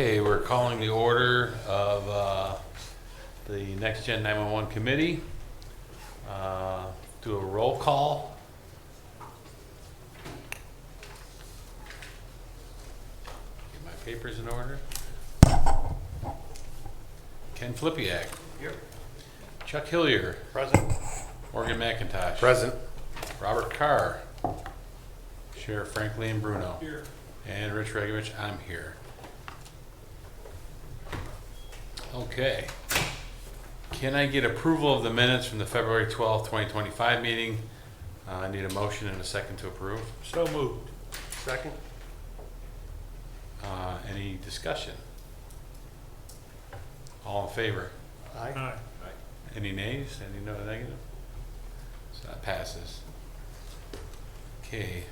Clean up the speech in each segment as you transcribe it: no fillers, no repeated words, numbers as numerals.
Okay, we're calling the order of the Next Gen 911 Committee. Do a roll call. Get my papers in order. Ken Flipiak. Here. Chuck Hillier. Present. Morgan McIntosh. Present. Robert Carr. Sheriff Franklin Bruno. Here. And Rich Regovich, I'm here. Okay. Can I get approval of the minutes from the February 12th, 2025 meeting? I need a motion and a second to approve. So moved. Second. Any discussion? All in favor? Aye. Any nays? Any no negative? So that passes. Okay,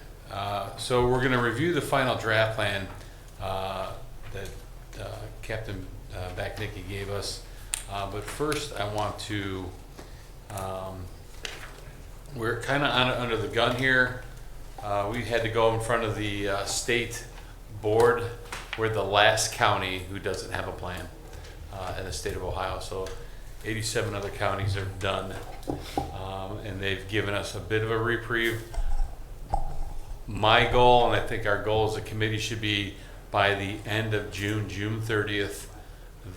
so we're going to review the final draft plan that Captain Backnicki gave us. But first, I want to, we're kind of under the gun here. We had to go in front of the state board. We're the last county who doesn't have a plan in the state of Ohio. So 87 other counties are done. And they've given us a bit of a reprieve. My goal, and I think our goal as a committee should be by the end of June, June 30th,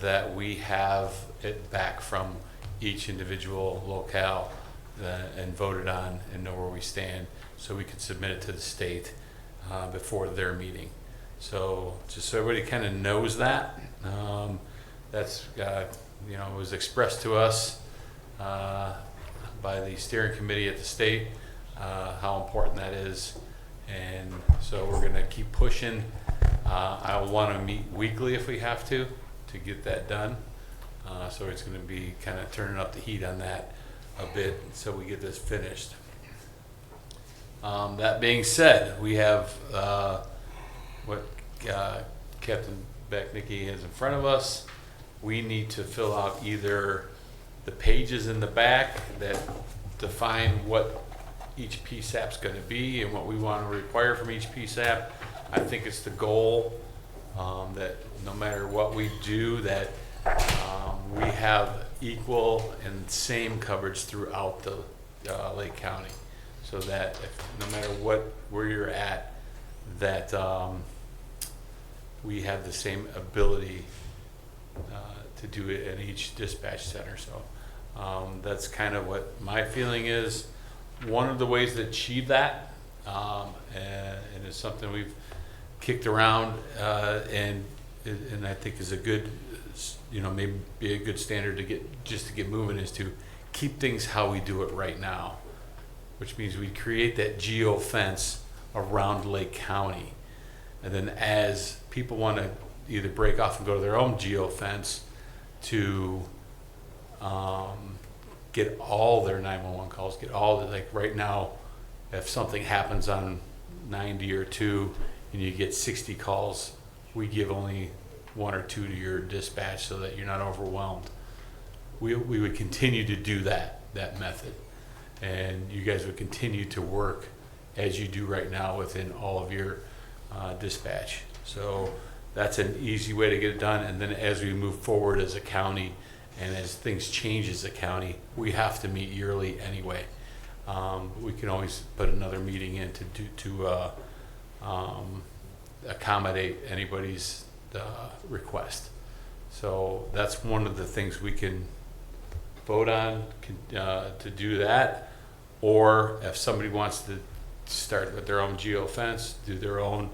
that we have it back from each individual locale and voted on and know where we stand, so we could submit it to the state before their meeting. So just so everybody kind of knows that, that's you know, it was expressed to us by the steering committee at the state how important that is, and so we're going to keep pushing. I will want to meet weekly if we have to get that done. So it's going to be kind of turning up the heat on that a bit so we get this finished. That being said, we have what Captain Backnicki has in front of us. We need to fill out either the pages in the back that define what each PSAP is going to be and what we want to require from each PSAP. I think it's the goal that no matter what we do, that we have equal and same coverage throughout the Lake County, so that no matter where you're at, that we have the same ability to do it in each dispatch center. So that's kind of what my feeling is. One of the ways to achieve that, and it's something we've kicked around, and I think is a good, you know, maybe be a good standard to get moving, is to keep things how we do it right now, which means we create that geo fence around Lake County, and then as people want to either break off and go to their own geo fence to get all their 911 calls, get all the, like right now, if something happens on 90 or 2 and you get 60 calls, we give only 1 or 2 to your dispatch so that you're not overwhelmed. We would continue to do that method, and you guys would continue to work as you do right now within all of your dispatch. So that's an easy way to get it done. And then as we move forward as a county and as things change as a county, we have to meet yearly anyway. We can always put another meeting in to accommodate anybody's request. So that's one of the things we can vote on to do that. Or if somebody wants to start with their own geo fence, do their own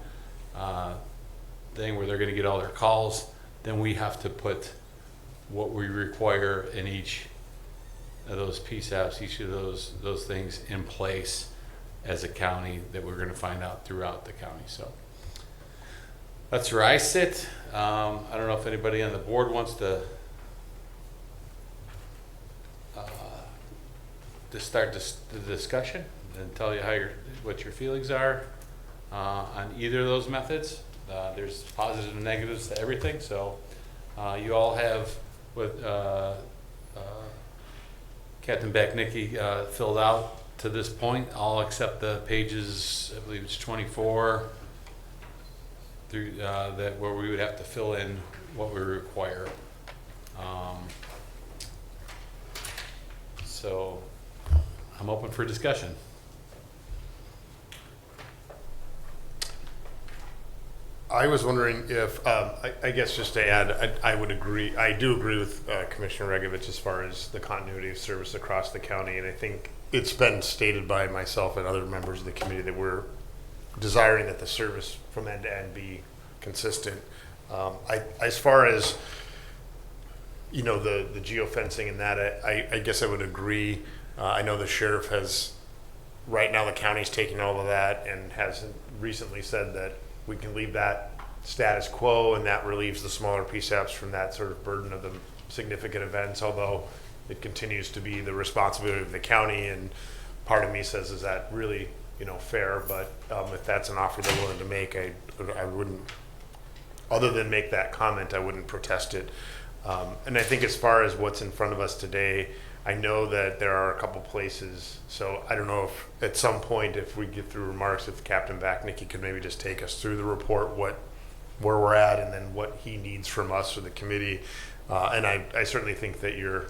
thing where they're going to get all their calls, then we have to put what we require in each of those PSAPs, each of those things in place as a county, that we're going to find out throughout the county. So that's where I sit. I don't know if anybody on the board wants to start the discussion and tell you what your feelings are on either of those methods. There's positives and negatives to everything. So you all have what Captain Backnicki filled out to this point, all except the pages, I believe it's 24, through, that where we would have to fill in what we require. So I'm open for discussion. I was wondering if, I guess just to add, I would agree, I do agree with Commissioner Regovich as far as the continuity of service across the county, and I think it's been stated by myself and other members of the committee that we're desiring that the service from end to end be consistent. As far as, you know, the geofencing and that, I guess I would agree. I know the sheriff has, right now the county's taking all of that and has recently said that we can leave that status quo, and that relieves the smaller PSAPs from that sort of burden of the significant events, although it continues to be the responsibility of the county. And part of me says, is that really, you know, fair? But if that's an offer they're willing to make, I wouldn't, other than make that comment, I wouldn't protest it. And I think as far as what's in front of us today, I know that there are a couple places, so I don't know if at some point, if we get through remarks, if Captain Backnicky could maybe just take us through the report, where we're at, and then what he needs from us or the committee. And I certainly think that your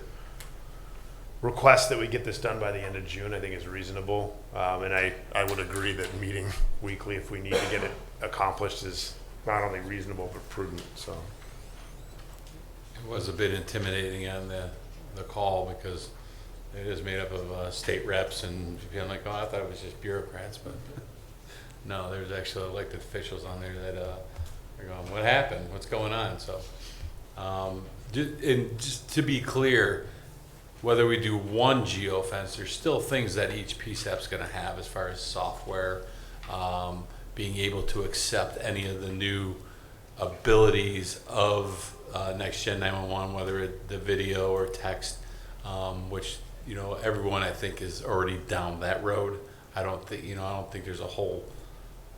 request that we get this done by the end of June, I think is reasonable. And I would agree that meeting weekly, if we need to get it accomplished, is not only reasonable, but prudent, so. It was a bit intimidating on the call because it is made up of state reps and feeling like, oh, I thought it was just bureaucrats, but no, there's actually elected officials on there that are going, what happened? What's going on? So, and just to be clear, whether we do one geofence, there's still things that each PSAP's going to have as far as software, being able to accept any of the new abilities of Next Gen 911, whether it the video or text, which, you know, everyone I think is already down that road. I don't think there's a whole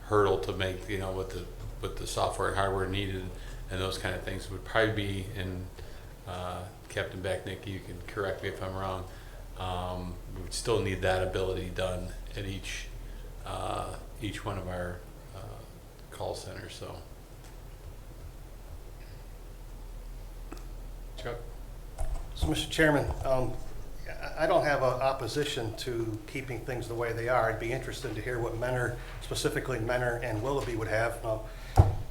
hurdle to make, you know, with the software and hardware needed and those kind of things would probably be in Captain Backnick, you can correct me if I'm wrong. We would still need that ability done at each one of our call centers. So. Chuck? So, Mr. Chairman, I don't have an opposition to keeping things the way they are. I'd be interested to hear what Mentor, specifically Mentor and Willoughby would have.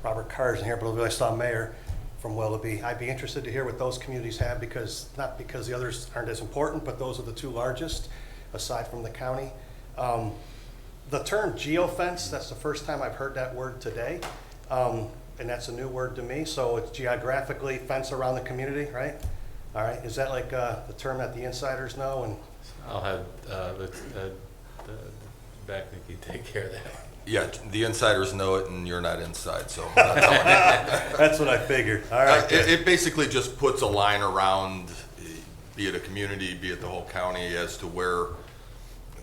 Robert Carr's in here, but I saw Mayor from Willoughby. I'd be interested to hear what those communities have, not because the others aren't as important, but those are the two largest, aside from the county. The term geofence, that's the first time I've heard that word today. And that's a new word to me. So it's geographically fence around the community, right? All right. Is that like the term that the insiders know? And I'll have the Backnicky take care of that. Yeah, the insiders know it, and you're not inside, so I'm not telling you. that's what I figured. All right. It basically just puts a line around, be it a community, be it the whole county, as to where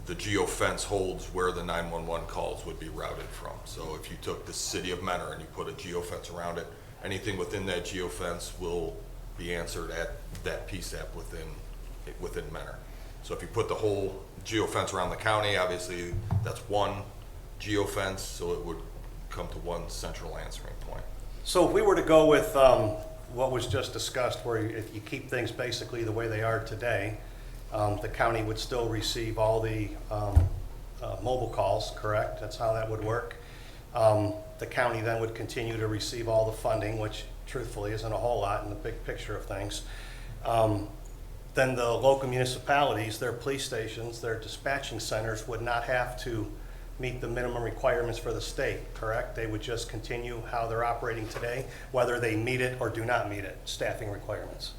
the geofence holds where the 911 calls would be routed from. So if you took the city of Mentor and you put a geofence around it, anything within that geofence will be answered at that PSAP within Mentor. So if you put the whole geofence around the county, obviously that's one geofence, so it would come to one central answering point. So if we were to go with what was just discussed, where if you keep things basically the way they are today, the county would still receive all the mobile calls, correct? That's how that would work. The county then would continue to receive all the funding, which truthfully isn't a whole lot in the big picture of things. Then the local municipalities, their police stations, their dispatching centers would not have to meet the minimum requirements for the state, correct? They would just continue how they're operating today, whether they meet it or do not meet it, staffing requirements.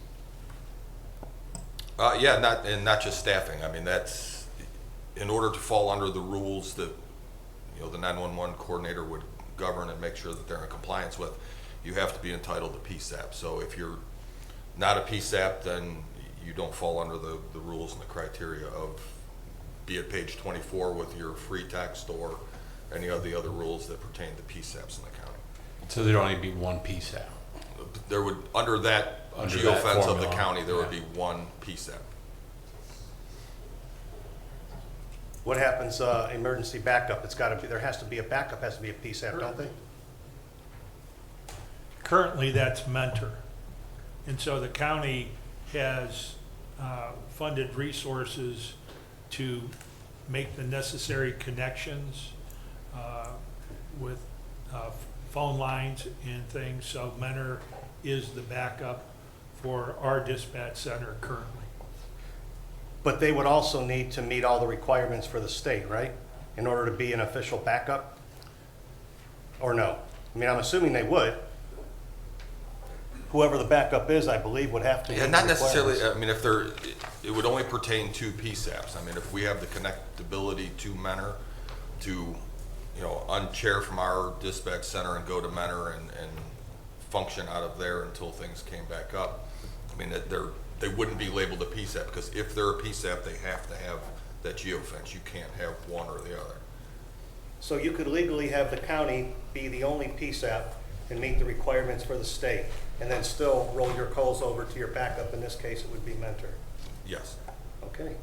Yeah, not just staffing. I mean, that's in order to fall under the rules that, you know, the 911 coordinator would govern and make sure that they're in compliance with. You have to be entitled to PSAP. So if you're not a PSAP, then you don't fall under the rules and the criteria of, be it page 24 with your free text or any of the other rules that pertain to PSAPs in the county. So there'd only be one PSAP. There would, under that geofence of the county, there would be one PSAP. What happens, emergency backup? It's got to be, there has to be a backup, has to be a PSAP, don't they? Currently, that's Mentor. And so the county has funded resources to make the necessary connections with phone lines and things. So Mentor is the backup for our dispatch center currently. But they would also need to meet all the requirements for the state, right? In order to be an official backup? Or no? I mean, I'm assuming they would. Whoever the backup is, I believe, would have to. Yeah, meet not the necessarily, requirements. I mean, if they're, it would only pertain to PSAPs. I mean, if we have the connectability to Mentor to, you know, unchair from our dispatch center and go to Mentor and function out of there until things came back up, I mean, they wouldn't be labeled a PSAP, because if they're a PSAP, they have to have that geofence. You can't have one or the other. So you could legally have the county be the only PSAP and meet the requirements for the state, and then still roll your calls over to your backup. In this case, it would be Mentor. Yes. Okay.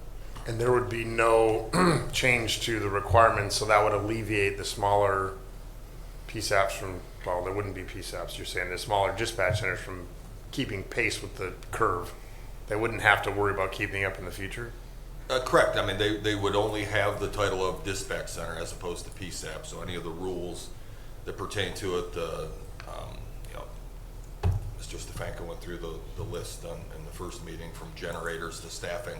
And there would be no change to the requirements, so that would alleviate the smaller PSAPs from, well, there wouldn't be PSAPs, you're saying the smaller dispatch centers from keeping pace with the curve. They wouldn't have to worry about keeping up in the future? Correct. I mean, they would only have the title of dispatch center as opposed to PSAP, so any of the rules that pertain to it, you know, Mr. Stefanko went through the list in the first meeting, from generators to staffing.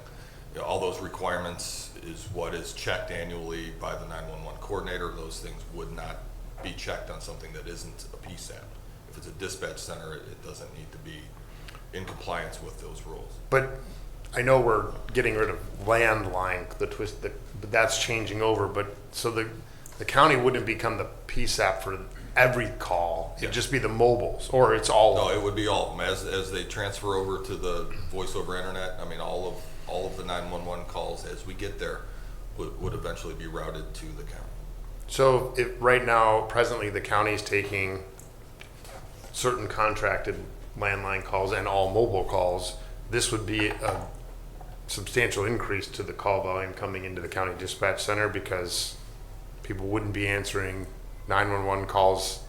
You know, all those requirements is what is checked annually by the 911 coordinator. Those things would not be checked on something that isn't a PSAP. If it's a dispatch center, it doesn't need to be in compliance with those rules. But I know we're getting rid of landline, but that's changing over, but, so the county wouldn't become the PSAP for every call, it'd just be the mobiles, or it's all No, of it them? would be all of them. As they transfer over to the voice over internet, I mean, all of the 911 calls as we get there would eventually be routed to the county. So if, right now, presently, the county's taking certain contracted landline calls and all mobile calls, this would be a substantial increase to the call volume coming into the county dispatch center, because people wouldn't be answering 911 calls.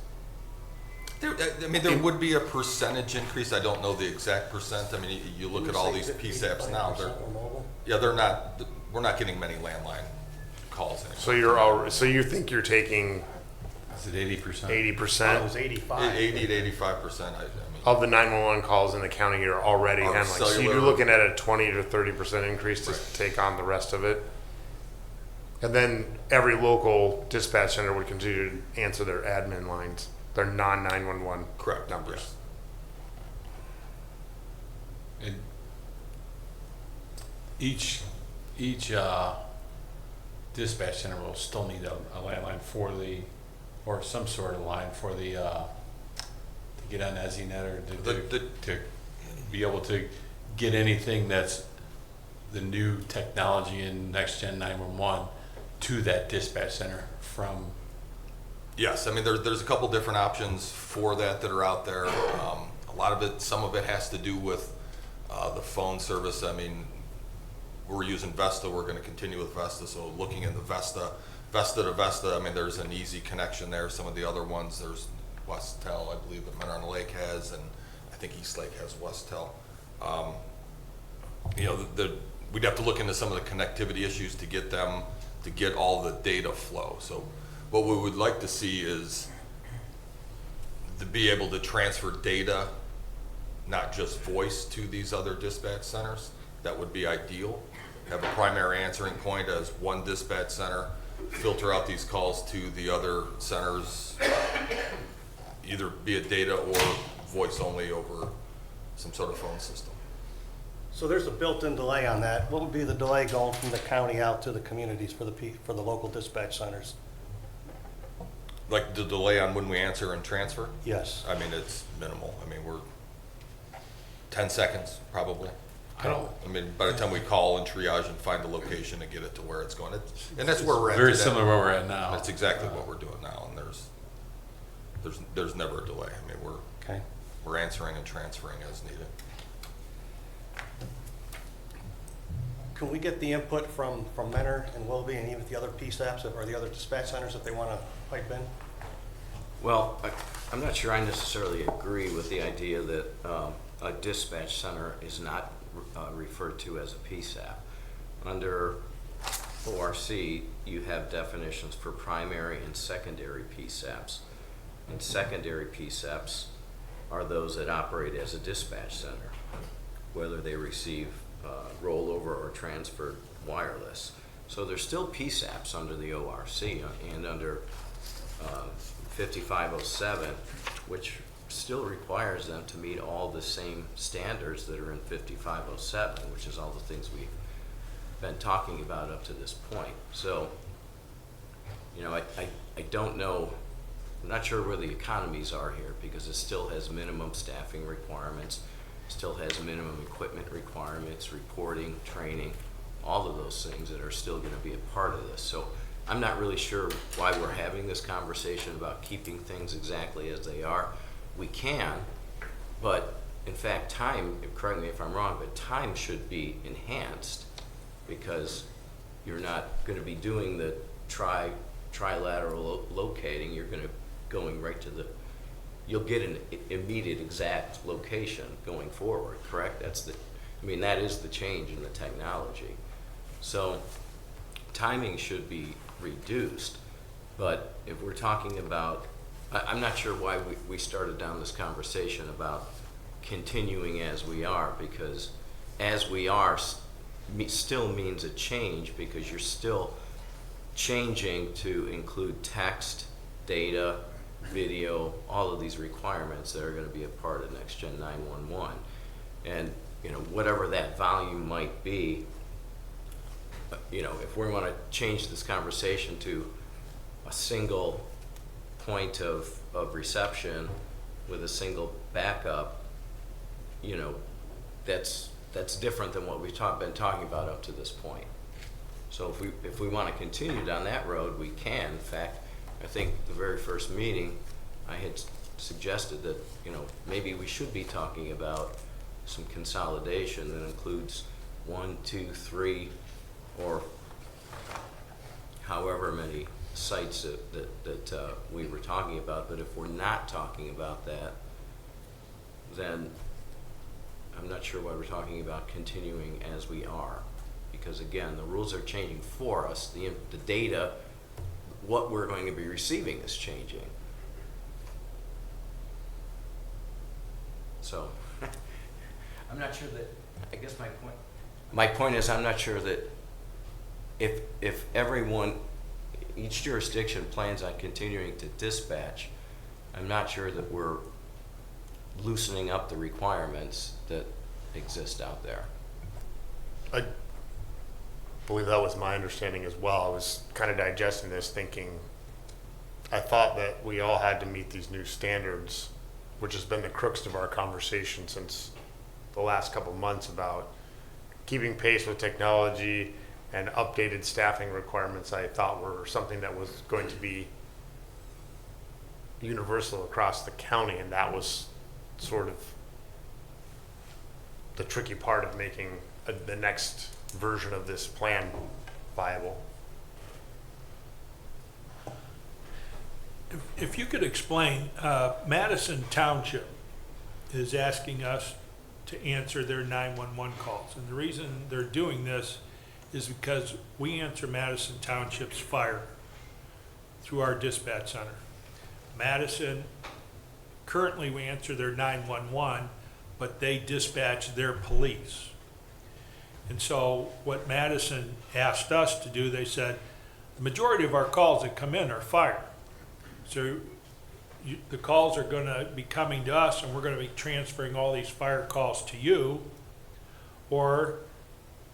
There would be a percentage increase. I don't know the exact percent. I mean, you look at all these PSAPs now, we're not getting many landline calls anymore. So you think you're taking Is it 80%? 80%? It was 85. 80 to 85%. I mean, Of the 911 calls in the county are already Are handling. So you're cellular. looking at a 20 to 30% increase to Right. take on the rest of it. And then every local dispatch center would continue to answer their admin lines, their non-911 correct. numbers. Yes. And each dispatch center will still need a landline for the, or some sort of line for the, to get on EZNet, or to be able to get anything that's the new technology in next gen 911 to that dispatch center from. Yes, I mean, there's a couple different options for that are out there. A lot of it, some of it has to do with the phone service. I mean, we're using Vesta, we're gonna continue with Vesta, so looking into Vesta to Vesta, I mean, there's an easy connection there. Some of the other ones, there's Westel, I believe that Mentor on the Lake has, and I think East Lake has Westel. You know, we'd have to look into some of the connectivity issues to get all the data flow. So what we would like to see is to be able to transfer data, not just voice, to these other dispatch centers. That would be ideal. Have a primary answering point as one dispatch center, filter out these calls to the other centers, either be it data or voice only over some sort of phone system. So there's a built-in delay on that. What would be the delay going from the county out to the communities for the local dispatch centers? Like the delay on when we answer and transfer? Yes. I mean, it's minimal. I mean, we're 10 seconds probably. I mean, by the time we call and triage and find the location and get it to where it's going, and that's where we're at Very today. similar where we're at now. That's exactly what we're doing now, and there's never a delay. I mean, Okay. we're answering and transferring as needed. Can we get the input from Mentor and Willoughby and even the other PSAPs or the other dispatch centers if they want to pipe in? Well, I'm not sure I necessarily agree with the idea that a dispatch center is not referred to as a PSAP. Under ORC, you have definitions for primary and secondary PSAPs. And secondary PSAPs are those that operate as a dispatch center, whether they receive rollover or transferred wireless. So there's still PSAPs under the ORC and under 5507, which still requires them to meet all the same standards that are in 5507, which is all the things we've been talking about up to this point. So, you know, I don't know, I'm not sure where the economies are here, because it still has minimum staffing requirements, still has minimum equipment requirements, reporting, training, all of those things that are still going to be a part of this. So I'm not really sure why we're having this conversation about keeping things exactly as they are. We can, but in fact, time, correct me if I'm wrong, but time should be enhanced, because you're not going to be doing the trilateral locating. You're going to going right to the, you'll get an immediate exact location going forward, correct? That's the, I mean, that is the change in the technology. So timing should be reduced, but if we're talking about, I'm not sure why we started down this conversation about continuing as we are, because as we are still means a change, because you're still changing to include text, data, video, all of these requirements that are going to be a part of Next Gen 911. And, you know, whatever that volume might be, you know, if we want to change this conversation to a single point of reception with a single backup, you know, that's different than what we've been talking about up to this point. So if we want to continue down that road, we can. In fact, I think the very first meeting, I had suggested that, you know, maybe we should be talking about some consolidation that includes 1, 2, 3, or however many sites that we were talking about. But if we're not talking about that, then I'm not sure why we're talking about continuing as we are. Because again, the rules are changing for us. The data, what we're going to be receiving is changing. So, I'm not sure that, I guess my point is, I'm not sure that if everyone, each jurisdiction plans on continuing to dispatch, I'm not sure that we're loosening up the requirements that exist out there. I believe that was my understanding as well. I was kind of digesting this, thinking, I thought that we all had to meet these new standards, which has been the crux of our conversation since the last couple of months about keeping pace with technology and updated staffing requirements. I thought were something that was going to be universal across the county, and that was sort of the tricky part of making the next version of this plan viable. If you could explain, Madison Township is asking us to answer their 911 calls. And the reason they're doing this is because we answer Madison Township's fire through our dispatch center. Madison, currently we answer their 911, but they dispatch their police. And so what Madison asked us to do, they said, the majority of our calls that come in are fire. So the calls are going to be coming to us, and we're going to be transferring all these fire calls to you, or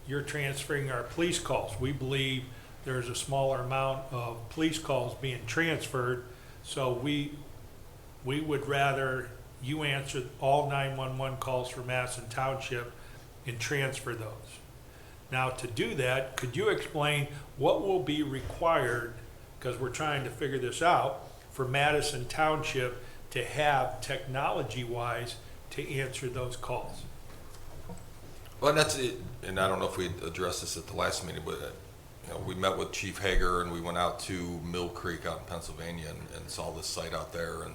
you're transferring our police calls. We believe there's a smaller amount of police calls being transferred, so we would rather you answer all 911 calls for Madison Township and transfer those. Now, to do that, could you explain what will be required, because we're trying to figure this out, for Madison Township to have technology-wise to answer those calls? Well, and that's it, and I don't know if we addressed this at the last meeting, but you know, we met with Chief Hager and we went out to Mill Creek out in Pennsylvania and saw this site out there, and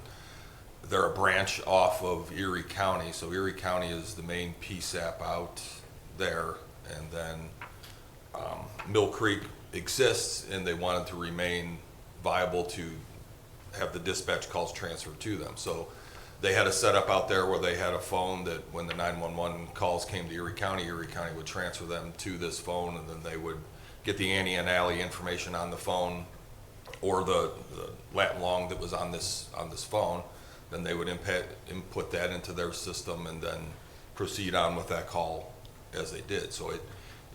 they're a branch off of Erie County, so Erie County is the main PSAP out there, and then Mill Creek exists, and they wanted to remain viable to have the dispatch calls transferred to them. So they had a setup out there where they had a phone that when the 911 calls came to Erie County would transfer them to this phone, and then they would get the Annie and Ally information on the phone, or the lat long that was on this phone. Then they would input that into their system and then proceed on with that call as they did. So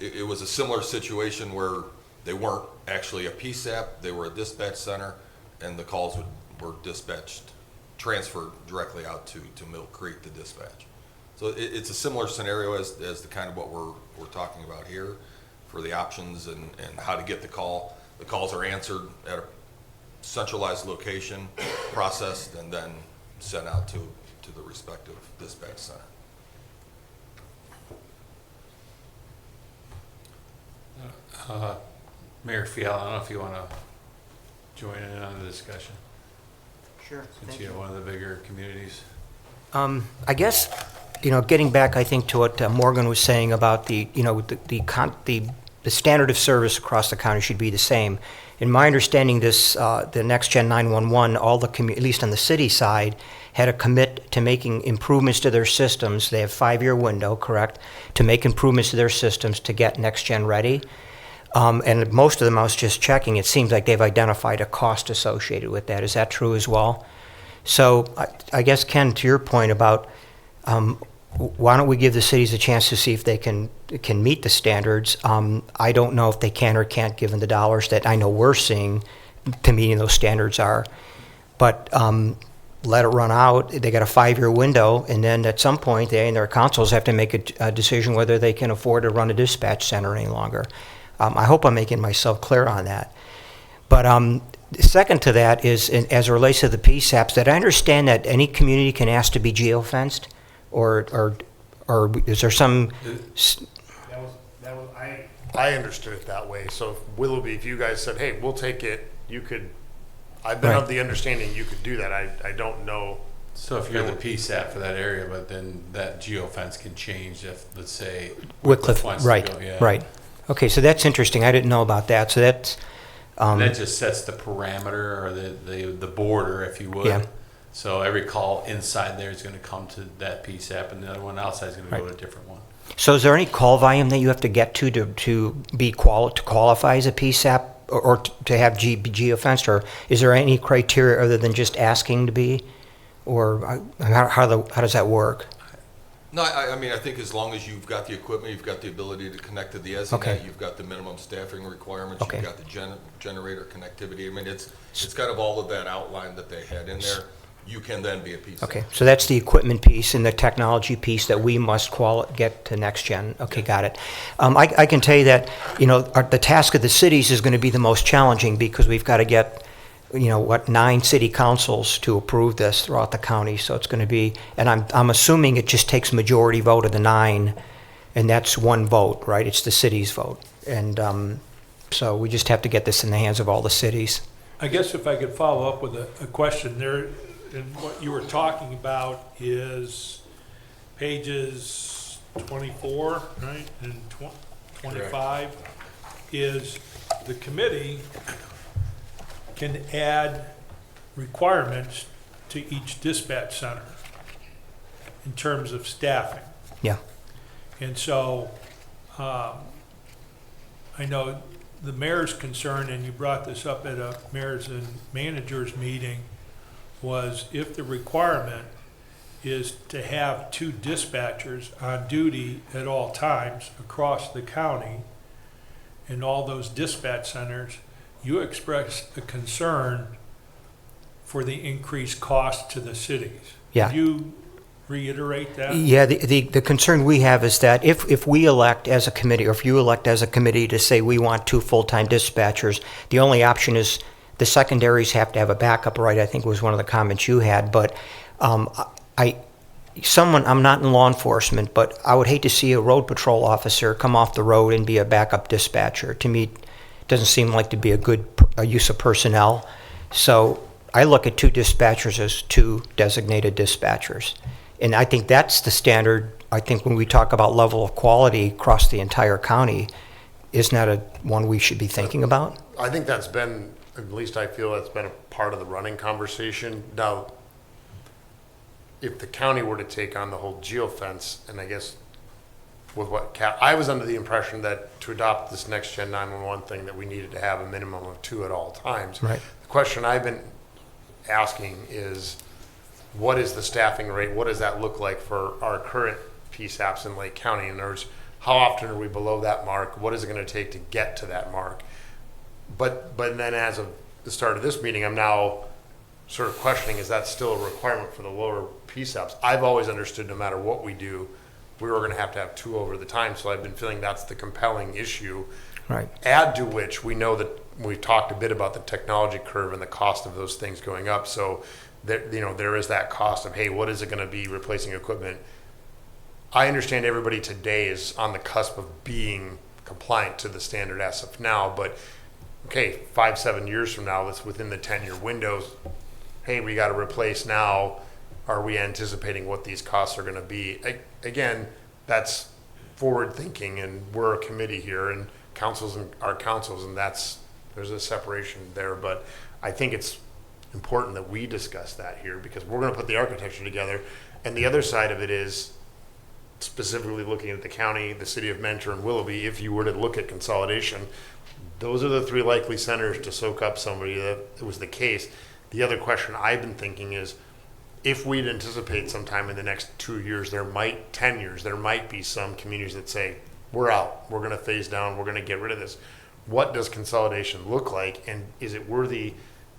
it was a similar situation where they weren't actually a PSAP, they were a dispatch center, and the calls were dispatched, transferred directly out to Mill Creek to dispatch. So it's a similar scenario as the kind of what we're talking about here for the options and how to get the call. The calls are answered at a centralized location, processed, and then sent out to the respective dispatch center. Mayor Fiala, I don't know if you want to join in on the discussion, Sure. since you have one of the bigger communities. I guess, getting back, I think, to what Morgan was saying about the standard of service across the county should be the same. In my understanding, the Next Gen 911, at least on the city side, had to commit to making improvements to their systems. They have a 5-year window, correct, to make improvements to their systems to get Next Gen ready. And most of them, I was just checking, it seems like they've identified a cost associated with that. Is that true as well? So I guess, Ken, to your point about why don't we give the cities a chance to see if they can meet the standards? I don't know if they can or can't, given the dollars that I know we're seeing to meeting those standards are. But let it run out. They got a 5-year window, and then at some point, they and their councils have to make a decision whether they can afford to run a dispatch center any longer. I hope I'm making myself clear on that. But second to that is, as it relates to the PSAPs, that I understand that any community can ask to be geofenced, or is there some? I understood it that way. So Willoughby, if you guys said, hey, we'll take it, I've been of the understanding you could do that. I don't know. So if you're the PSAP for that area, but then that geofence can change if, let's say, Wycliffe, wants to right, go, yeah. right. Okay, so that's interesting. I didn't know about that. So that's That just sets the parameter or the border, if you would. Yeah. So every call inside there is going to come to that PSAP, and the other one outside is going to go to a different one. So is there any call volume that you have to get to be to qualify as a PSAP or to have geofenced, or is there any criteria other than just asking to be, or how does that work? No, I mean, I think as long as you've got the equipment, you've got the ability to connect to the ESNet, Okay. you've got the minimum staffing requirements, Okay. you've got the generator connectivity. I mean, it's kind of all of that outline that they had in there. You can then be a PSAP. Okay, so that's the equipment piece and the technology piece that we must get to Next Gen. Okay, got it. I can tell you that, the task of the cities is going to be the most challenging because we've got to get, 9 city councils to approve this throughout the county. So it's going to be, and I'm assuming it just takes majority vote of the 9, and that's one vote, right? It's the city's vote. And so we just have to get this in the hands of all the cities. I guess if I could follow up with a question there, and what you were talking about is pages 24, right, and 25, is the committee can add requirements to each dispatch center in terms of staffing. Yeah. And so, I know the mayor's concern, and you brought this up at a mayor's and managers meeting, was if the requirement is to have 2 dispatchers on duty at all times across the county in all those dispatch centers, you expressed a concern for the increased cost to the cities. Yeah. Could you reiterate that? Yeah, the concern we have is that if we elect as a committee, or if you elect as a committee to say we want 2 full-time dispatchers, the only option is the secondaries have to have a backup, right? I think was one of the comments you had. But I'm not in law enforcement, but I would hate to see a road patrol officer come off the road and be a backup dispatcher. To me, it doesn't seem like to be a good use of personnel. So I look at 2 dispatchers as 2 designated dispatchers. And I think that's the standard. I think when we talk about level of quality across the entire county, isn't that one we should be thinking about? I think that's been, at least I feel that's been a part of the running conversation. Now, if the county were to take on the whole geofence, and I guess with what I was under the impression that to adopt this next gen 911 thing that we needed to have a minimum of 2 at all times. Right. The question I've been asking is, what is the staffing rate? What does that look like for our current PSAPs in Lake County? And there's, how often are we below that mark? What is it going to take to get to that mark? But then as of the start of this meeting, I'm now sort of questioning, is that still a requirement for the lower PSAPs? I've always understood no matter what we do, we were going to have 2 over the time. So I've been feeling that's the compelling issue. Right. Add to which we know that we've talked a bit about the technology curve and the cost of those things going up. So there is that cost of, hey, what is it going to be replacing equipment? I understand everybody today is on the cusp of being compliant to the standard as of now, but okay, 5-7 years from now, that's within the 10-year windows. Hey, we got to replace now. Are we anticipating what these costs are going to be? Again, that's forward thinking, and we're a committee here, and councils are councils, and there's a separation there. But I think it's important that we discuss that here, because we're going to put the architecture together. And the other side of it is specifically looking at the county, the city of Mentor, and Willoughby. If you were to look at consolidation, those are the 3 likely centers to soak up somebody that it was the case. The other question I've been thinking is, if we'd anticipate sometime in the next 2 years, 10 years, there might be some communities that say, we're out, we're going to phase down, we're going to get rid of this. What does consolidation look like? And is it worthy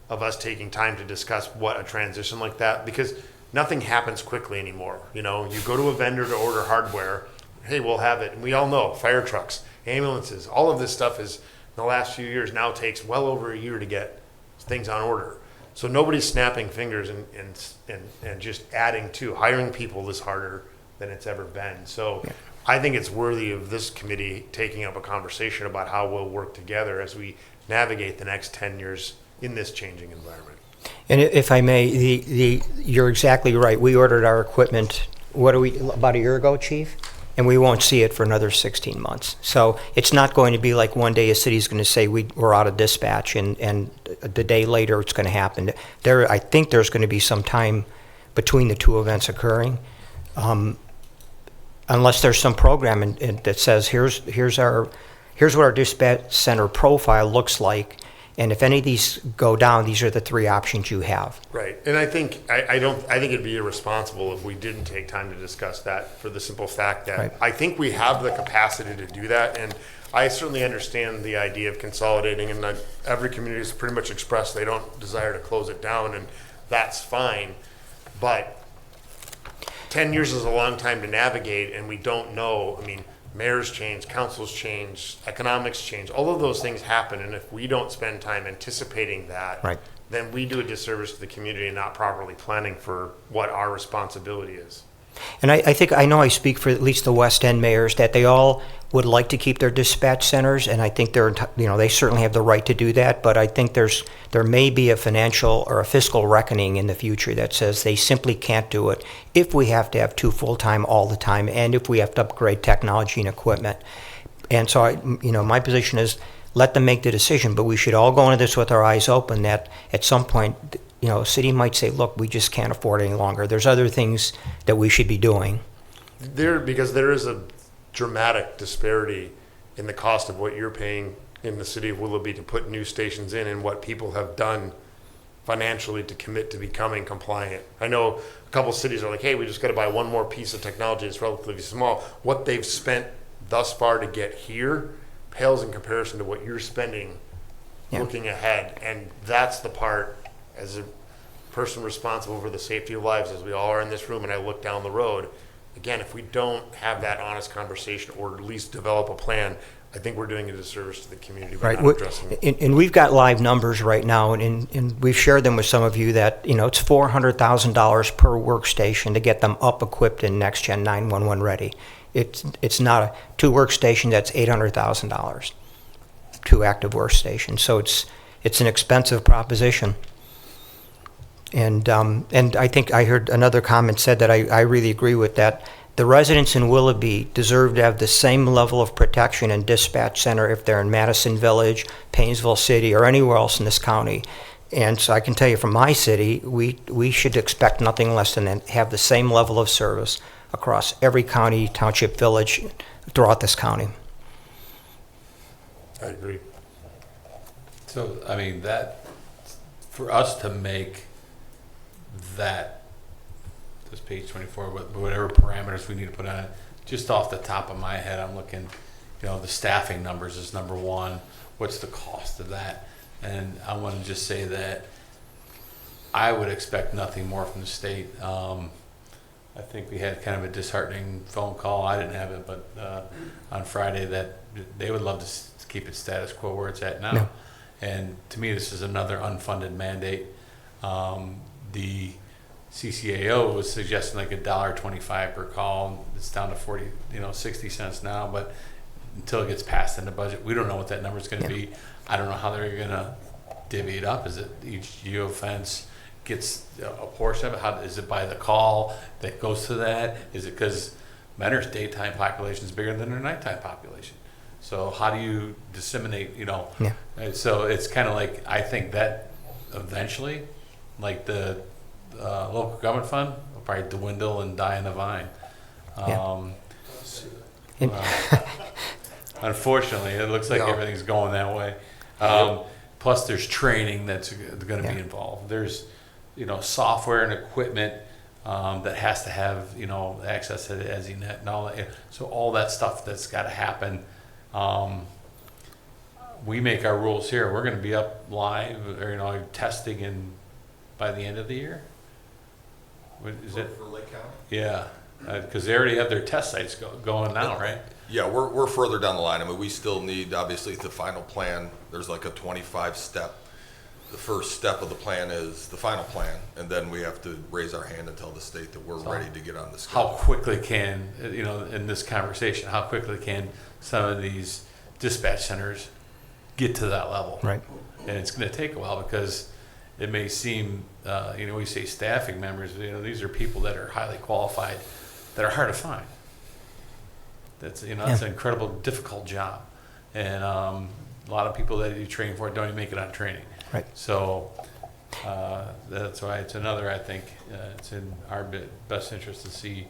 of us taking time to discuss what a transition like that? Because nothing happens quickly anymore. You go to a vendor to order hardware, hey, we'll have it. And we all know fire trucks, ambulances, all of this stuff is, in the last few years, now takes well over a year to get things on order. So nobody's snapping fingers and just adding to. Hiring people is harder than it's ever been. So I think it's worthy of this committee taking up a conversation about how we'll work together as we navigate the next 10 years in this changing environment. And if I may, you're exactly right. We ordered our equipment, about a year ago, Chief? And we won't see it for another 16 months. So it's not going to be like one day a city's going to say we're out of dispatch and the day later it's going to happen. I think there's going to be some time between the 2 events occurring, unless there's some program that says here's what our dispatch center profile looks like. And if any of these go down, these are the 3 options you have. Right, and I think I think it'd be irresponsible if we didn't take time to discuss that, for the simple fact that Right. I think we have the capacity to do that, and I certainly understand the idea of consolidating, and every community has pretty much expressed they don't desire to close it down, and that's fine. But 10 years is a long time to navigate, and we don't know. I mean, mayors change, councils change, economics change. All of those things happen, and if we don't spend time anticipating that, Right. then we do a disservice to the community and not properly planning for what our responsibility is. And I know I speak for at least the West End mayors that they all would like to keep their dispatch centers, and I think they certainly have the right to do that. But I think there may be a financial or a fiscal reckoning in the future that says they simply can't do it if we have to have 2 full-time all the time, and if we have to upgrade technology and equipment. And so my position is let them make the decision, but we should all go into this with our eyes open that at some point, a city might say, look, we just can't afford it any longer. There's other things that we should be doing. Because there is a dramatic disparity in the cost of what you're paying in the city of Willoughby to put new stations in and what people have done financially to commit to becoming compliant. I know a couple cities are like, hey, we just got to buy one more piece of technology. It's relatively small. What they've spent thus far to get here pales in comparison to what you're spending looking ahead. And that's the part, as a person responsible for the safety of lives, as we all are in this room, and I look down the road, again, if we don't have that honest conversation or at least develop a plan, I think we're doing a disservice to the community by not addressing it. And we've got live numbers right now, and we've shared them with some of you that, it's $400,000 per workstation to get them up, equipped, and Next Gen 911 ready. It's not 2 workstations, that's $800,000, 2 active workstations. So it's an expensive proposition. And I think I heard another comment said that I really agree with that. The residents in Willoughby deserve to have the same level of protection and dispatch center if they're in Madison Village, Painesville City, or anywhere else in this county. And so I can tell you from my city, we should expect nothing less than have the same level of service across every county, township, village throughout this county. I agree. So, I mean, that, for us to make that, this page 24, whatever parameters we need to put on it, just off the top of my head, I'm looking, you know, the staffing numbers is number one. What's the cost of that? And I want to just say that I would expect nothing more from the state. I think we had kind of a disheartening phone call. I didn't have it, but on Friday, that they would love to keep it status quo where it's at now. No. And to me, this is another unfunded mandate. The CCAO was suggesting like $1.25 per call. It's down to 60 cents now, but until it gets passed in the budget, we don't know what that number is going to be. I don't know how they're going to divvy it up. Is it each geofence gets a portion of it? How is it by the call that goes to that? Is it because Mentor's daytime population is bigger than their nighttime population? So how do you disseminate, Yeah. So it's kind of like, I think that eventually, like the local government fund will probably dwindle and die in the vine. And- Unfortunately, it looks like Yeah. everything's going that way. Plus, there's training that's going to be involved. There's, software and equipment that has to have, access to the EZNet and all that. So all that stuff that's got to happen. We make our rules here. We're going to be up live, or testing by the end of the year. What is it? For Lake County? Yeah, because they already have their test sites going now, right? Yeah, we're further down the line. I mean, we still need, obviously, the final plan. There's like a 25-step. The first step of the plan is the final plan, and then we have to raise our hand and tell the state that we're ready to get on the How schedule. quickly can, in this conversation, how quickly can some of these dispatch centers get to that level? Right. And it's going to take a while because it may seem, we say staffing members, these are people that are highly qualified, that are hard to find. That's, that's an incredible, difficult job. And a lot of people that you train for don't even make it on training. Right. So that's why it's another, I think, it's in our best interest to see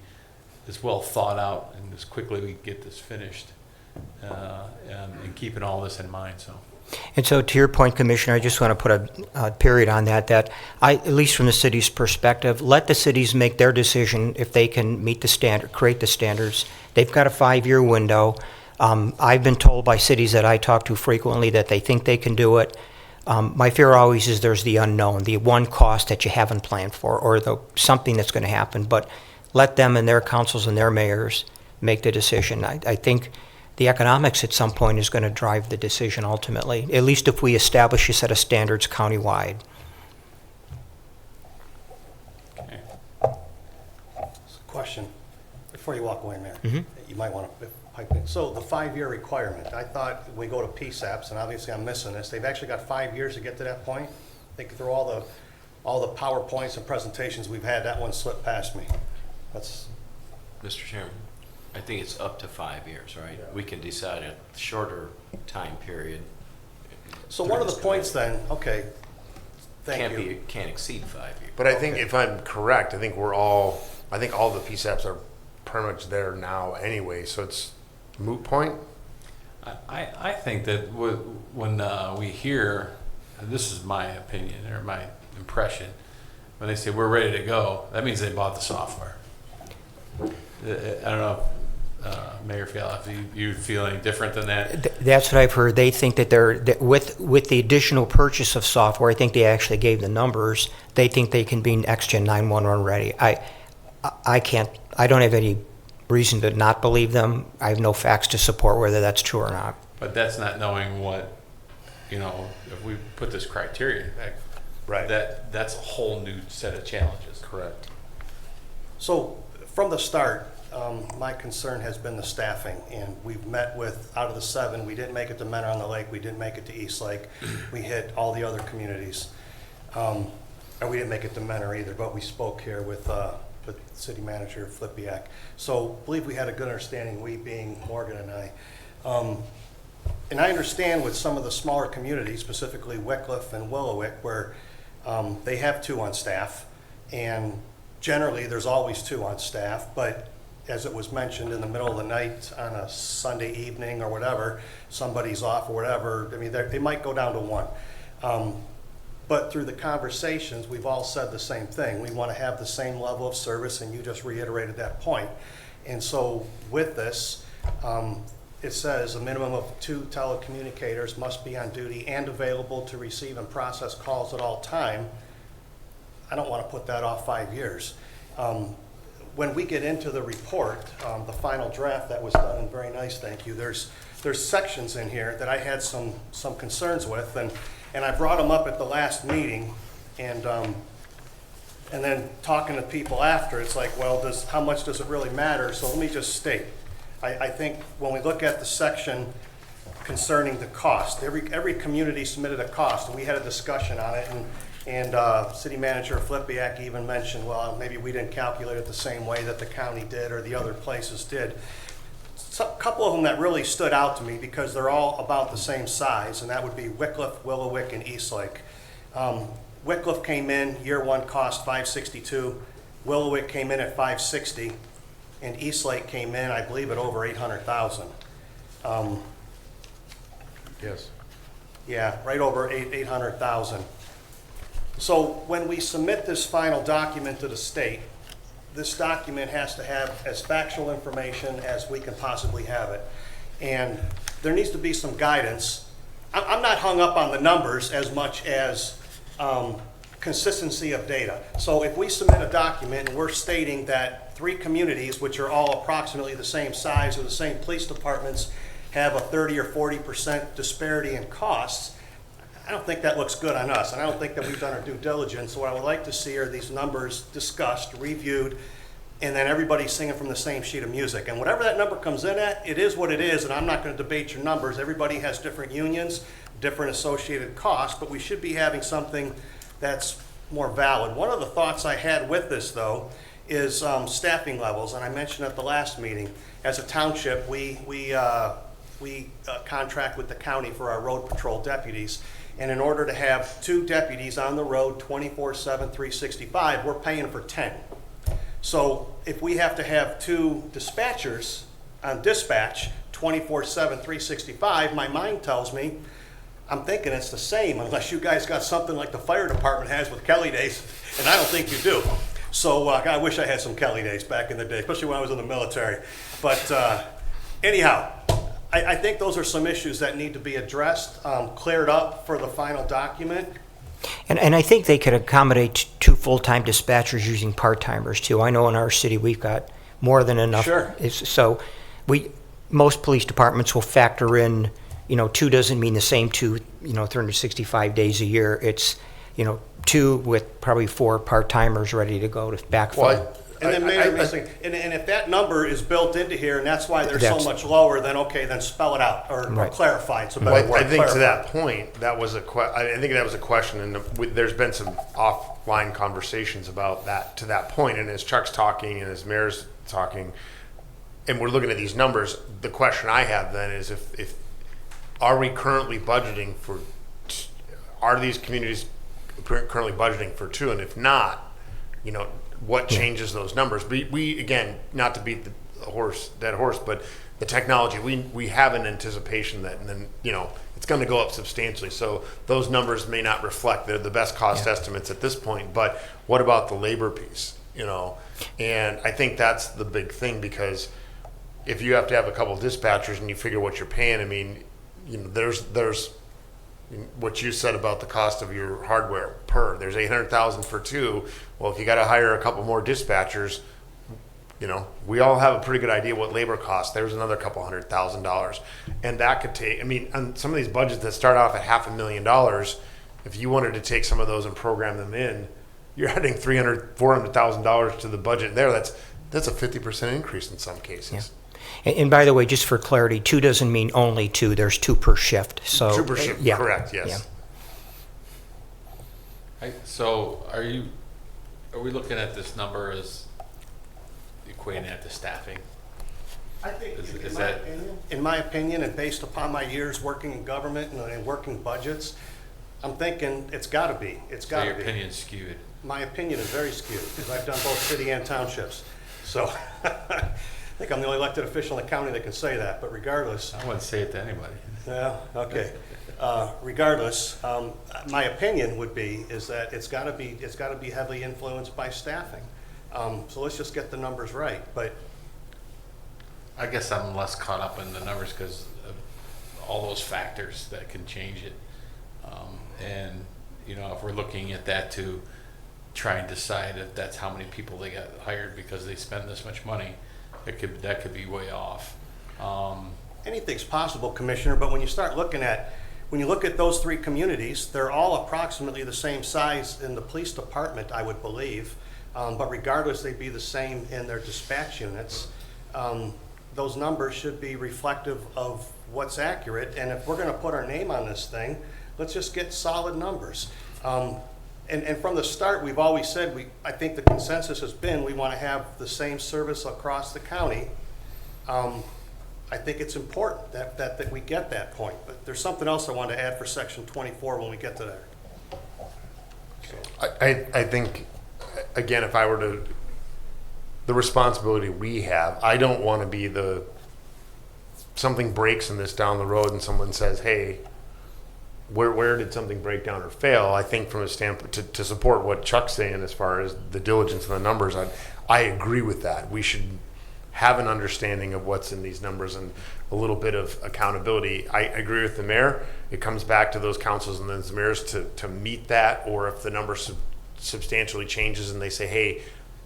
this well thought out and as quickly we get this finished and keeping all this in mind, so. And so to your point, Commissioner, I just want to put a period on that at least from the city's perspective, let the cities make their decision if they can meet the standard, create the standards. They've got a 5-year window. I've been told by cities that I talk to frequently that they think they can do it. My fear always is there's the unknown, the one cost that you haven't planned for, or something that's going to happen. But let them and their councils and their mayors make the decision. I think the economics at some point is going to drive the decision ultimately, at least if we establish a set of standards countywide. Okay. Question, before you walk away, Mayor. Mhm. You might want to pipe in. So the 5-year requirement, I thought we go to PSAPs, and obviously I'm missing this, they've actually got 5 years to get to that point? Think through all the PowerPoints and presentations we've had, that one slipped past me. That's, Mr. Chairman, I think it's up to 5 years, right? We can decide a shorter time period. so one of the points then, okay, thank you. Can't exceed 5 years. But I think if I'm correct, I think all the PSAPs are pretty much there now anyway, so it's moot point. I think that when we hear, and this is my opinion or my impression, when they say we're ready to go, that means they bought the software. I don't know, Mayor Fiala, if you feel any different than that. That's what I've heard. They think that with the additional purchase of software, I think they actually gave the numbers, they think they can be Next-Gen 911 ready. I don't have any reason to not believe them. I have no facts to support whether that's true or not. But that's not knowing what, if we put this criteria back, Right. that's a whole new set of challenges. Correct. So from the start, my concern has been the staffing, and we've met with, out of the 7, we didn't make it to Mentor on the Lake, we didn't make it to East Lake, we hit all the other communities. And we didn't make it to Mentor either, but we spoke here with City Manager Flipiak. So I believe we had a good understanding, we being Morgan and I. And I understand with some of the smaller communities, specifically Wickliffe and Willowick, where they have 2 on staff, and generally there's always 2 on staff, but as it was mentioned, in the middle of the night on a Sunday evening or whatever, somebody's off or whatever, I mean, they might go down to 1. But through the conversations, we've all said the same thing. We want to have the same level of service, and you just reiterated that point. And so with this, it says a minimum of 2 telecommunicators must be on duty and available to receive and process calls at all time. I don't want to put that off 5 years. When we get into the report, the final draft that was done, and very nice, thank you, there's sections in here that I had some concerns with, and I brought them up at the last meeting, and then talking to people after, it's like, well, how much does it really matter? So let me just state, I think when we look at the section concerning the cost, every community submitted a cost, and we had a discussion on it, and City Manager Flipiak even mentioned, well, maybe we didn't calculate it the same way that the county did or the other places did. A couple of them that really stood out to me because they're all about the same size, and that would be Wickliffe, Willowick, and Eastlake. Wickliffe came in, year 1 cost $562, Willowick came in at $560, and Eastlake came in, I believe, at over $800,000. Yes. Yeah, right over 800,000. So when we submit this final document to the state, this document has to have as factual information as we can possibly have it. And there needs to be some guidance. I'm not hung up on the numbers as much as consistency of data. So if we submit a document and we're stating that 3 communities, which are all approximately the same size or the same police departments, have a 30 or 40% disparity in costs, I don't think that looks good on us, and I don't think that we've done our due diligence. So what I would like to see are these numbers discussed, reviewed, and then everybody's singing from the same sheet of music. And whatever that number comes in at, it is what it is, and I'm not going to debate your numbers. Everybody has different unions, different associated costs, but we should be having something that's more valid. One of the thoughts I had with this, though, is staffing levels, and I mentioned at the last meeting, as a township, we contract with the county for our road patrol deputies. And in order to have 2 deputies on the road 24/7, 365, we're paying for 10. So if we have to have 2 dispatchers on dispatch 24/7, 365, my mind tells me, I'm thinking it's the same unless you guys got something like the fire department has with Kelly days, and I don't think you do. So I wish I had some Kelly days back in the day, especially when I was in the military. But anyhow, I think those are some issues that need to be addressed, cleared up for the final document. And I think they could accommodate 2 full-time dispatchers using part-timers too. I know in our city we've got more than enough. Sure. So most police departments will factor in, 2 doesn't mean the same 2, 365 days a year. It's, 2 with probably 4 part-timers ready to go to backfill. Well, And then and if that number is built into here and that's why they're so That's- much lower, then okay, then spell it out or Right. clarify. It's a Well, better word. I think to clarify. that point, that was I think that was a question, and there's been some offline conversations about that to that point. And as Chuck's talking and as Mayor's talking, and we're looking at these numbers, the question I have then is if are we currently budgeting for, are these communities currently budgeting for 2? And if not, what changes those numbers? We again, not to beat the dead horse, but the technology, we have an anticipation that, and then, it's going to go up substantially. So those numbers may not reflect the best cost estimates at this point, but what about the labor piece, And I think that's the big thing, because if you have to have a couple dispatchers and you figure what you're paying, I mean, there's what you said about the cost of your hardware there's 800,000 for 2. Well, if you got to hire a couple more dispatchers, we all have a pretty good idea what labor costs. There's another couple $100,000, and that could take, on some of these budgets that start off at $500,000, if you wanted to take some of those and program them in, you're adding $300,000, $400,000 to the budget there. That's a 50% increase in some cases. And by the way, just for clarity, 2 doesn't mean only 2. There's 2 per shift. So 2 per shift, yeah, correct, yes. yeah. So are we looking at this number as equating that to staffing? I think, Is that- in my opinion, and based upon my years working in government and working budgets, I'm thinking it's gotta be, it's So gotta your be. opinion's skewed. My opinion is very skewed, because I've done both city and townships. So, I think I'm the only elected official in the county that can say that, but regardless, I wouldn't say it to anybody. yeah, okay. Regardless, my opinion would be, is that it's gotta be heavily influenced by staffing. So let's just get the numbers right, but I guess I'm less caught up in the numbers because of all those factors that can change it. And, you know, if we're looking at that to try and decide if that's how many people they got hired because they spend this much money, that could be way off. anything's possible, Commissioner, but when you look at those three communities, they're all approximately the same size in the police department, I would believe. But regardless, they'd be the same in their dispatch units. Those numbers should be reflective of what's accurate, and if we're gonna put our name on this thing, let's just get solid numbers. And from the start, we've always said, I think the consensus has been, we wanna have the same service across the county. I think it's important that we get that point, but there's something else I wanted to add for section 24 when we get to there. I think, again, if I were to, the responsibility we have, I don't want to be something breaks in this down the road and someone says, hey, where did something break down or fail? I think from a standpoint, to support what Chuck's saying as far as the diligence and the numbers, I agree with that. We should have an understanding of what's in these numbers and a little bit of accountability. I agree with the mayor. It comes back to those councils and the mayors to meet that, or if the number substantially changes and they say, hey,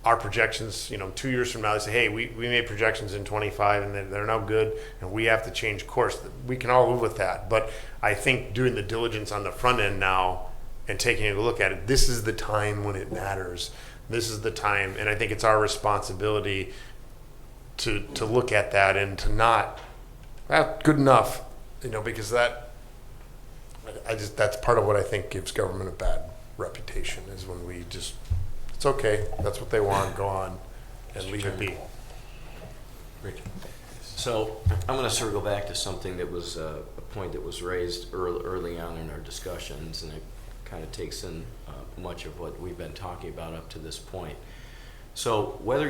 our projections, 2 years from now, they say, hey, we made projections in 25 and they're now good and we have to change course. We can all live with that. But I think doing the diligence on the front end now and taking a look at it, this is the time when it matters. This is the time, and I think it's our responsibility to look at that and to not, good enough, because that's part of what I think gives government a bad reputation, is when we just, it's okay, that's what they want, go on and leave it be. So I'm going to circle back to something that was a point that was raised early on in our discussions, and it kind of takes in much of what we've been talking about up to this point. So whether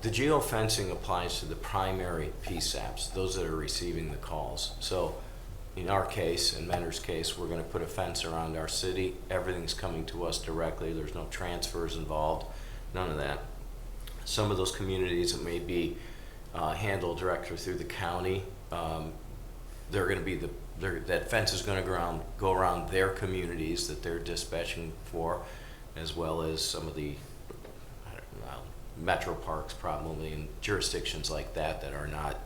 the geofencing applies to the primary PSAPs, those that are receiving the calls. So in our case, in Mentor's case, we're going to put a fence around our city. Everything's coming to us directly. There's no transfers involved, none of that. Some of those communities that may be handled directly through the county, they're going to be that fence is going to go around their communities that they're dispatching for, as well as some of the metro parks probably, and jurisdictions like that are not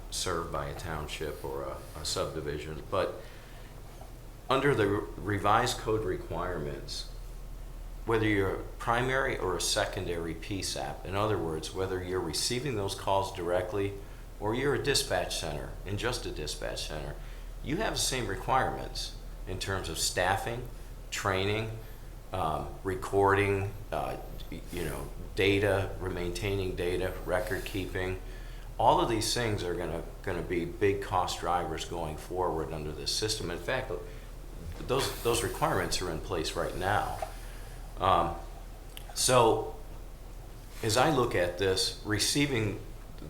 served by a township or a subdivision. But under the revised code requirements, whether you're a primary or a secondary PSAP, in other words, whether you're receiving those calls directly or you're a dispatch center and just a dispatch center, you have the same requirements in terms of staffing, training, recording, data, maintaining data, record keeping. All of these things are going to be big cost drivers going forward under this system. In fact, those requirements are in place right now. So as I look at this, receiving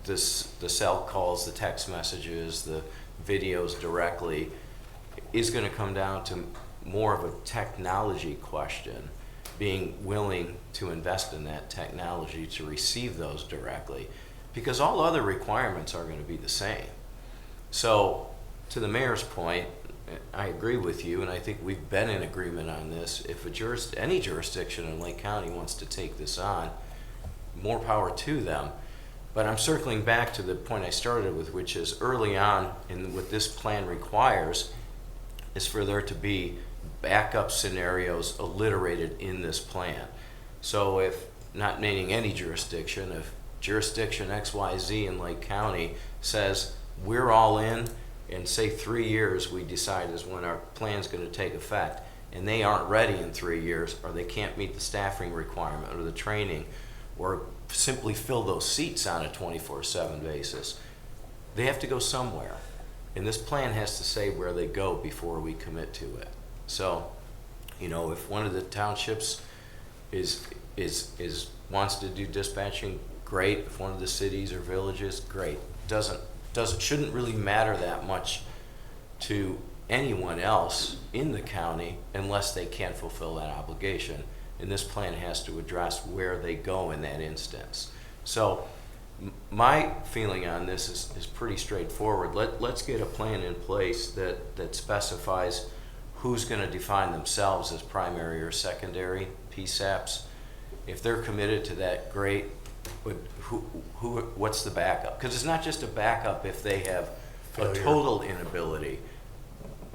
the cell calls, the text messages, the videos directly is going to come down to more of a technology question, being willing to invest in that technology to receive those directly, because all other requirements are going to be the same. So to the mayor's point, I agree with you, and I think we've been in agreement on this. If any jurisdiction in Lake County wants to take this on, more power to them. But I'm circling back to the point I started with, which is early on, and what this plan requires is for there to be backup scenarios alliterated in this plan. So if, not naming any jurisdiction, if jurisdiction XYZ in Lake County says we're all in, and say 3 years we decide is when our plan's going to take effect, and they aren't ready in 3 years, or they can't meet the staffing requirement or the training, or simply fill those seats on a 24/7 basis, they have to go somewhere. And this plan has to say where they go before we commit to it. So, you know, if one of the townships wants to do dispatching, great. If one of the cities or villages, great. Shouldn't really matter that much to anyone else in the county unless they can't fulfill that obligation. And this plan has to address where they go in that instance. So my feeling on this is pretty straightforward. Let's get a plan in place that specifies who's going to define themselves as primary or secondary PSAPs. If they're committed to that, great. But what's the backup? Because it's not just a backup if they have a total inability.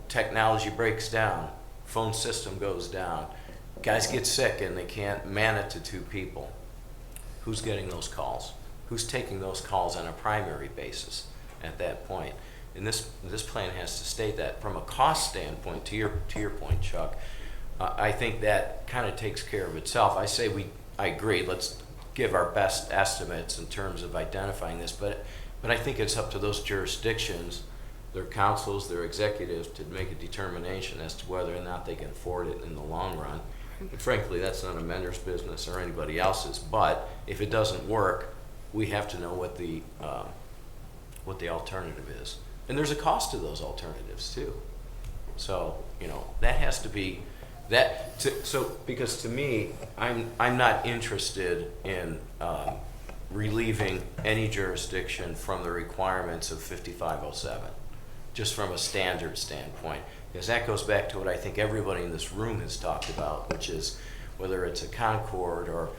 Technology breaks down, phone system goes down, guys get sick and they can't man it to 2 people. Who's getting those calls? Who's taking those calls on a primary basis at that point? And this plan has to state that. From a cost standpoint, to your point, Chuck, I think that kind of takes care of itself. I agree. Let's give our best estimates in terms of identifying this, but I think it's up to those jurisdictions, their councils, their executives, to make a determination as to whether or not they can afford it in the long run. And frankly, that's not a Mentor's business or anybody else's. But if it doesn't work, we have to know what the alternative is, and there's a cost to those alternatives too. So you know that has to be that. Because to me, I'm not interested in relieving any jurisdiction from the requirements of 5507, just from a standard standpoint, because that goes back to what I think everybody in this room has talked about, which is whether it's a Concord or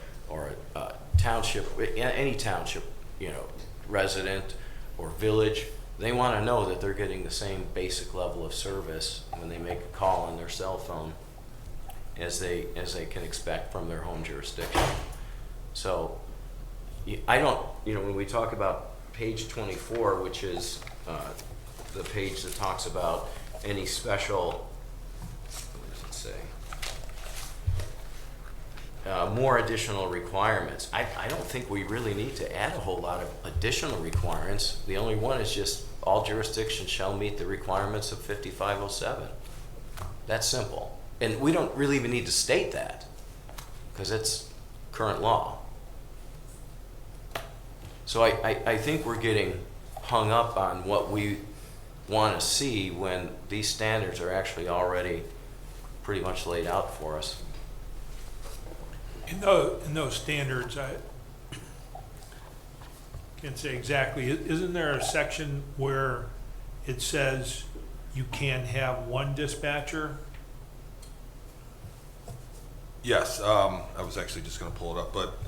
a township, any township, you know, resident or village, they want to know that they're getting the same basic level of service when they make a call on their cell phone as they can expect from their home jurisdiction. So I don't, you know, when we talk about page 24, which is the page that talks about any special, what does it say? More additional requirements. I don't think we really need to add a whole lot of additional requirements. The only one is just all jurisdictions shall meet the requirements of 5507. That's simple. And we don't really even need to state that because it's current law. So I think we're getting hung up on what we want to see when these standards are actually already pretty much laid out for us. In those standards, I can't say exactly, isn't there a section where it says you can have one dispatcher? Yes, I was actually just gonna pull it up, but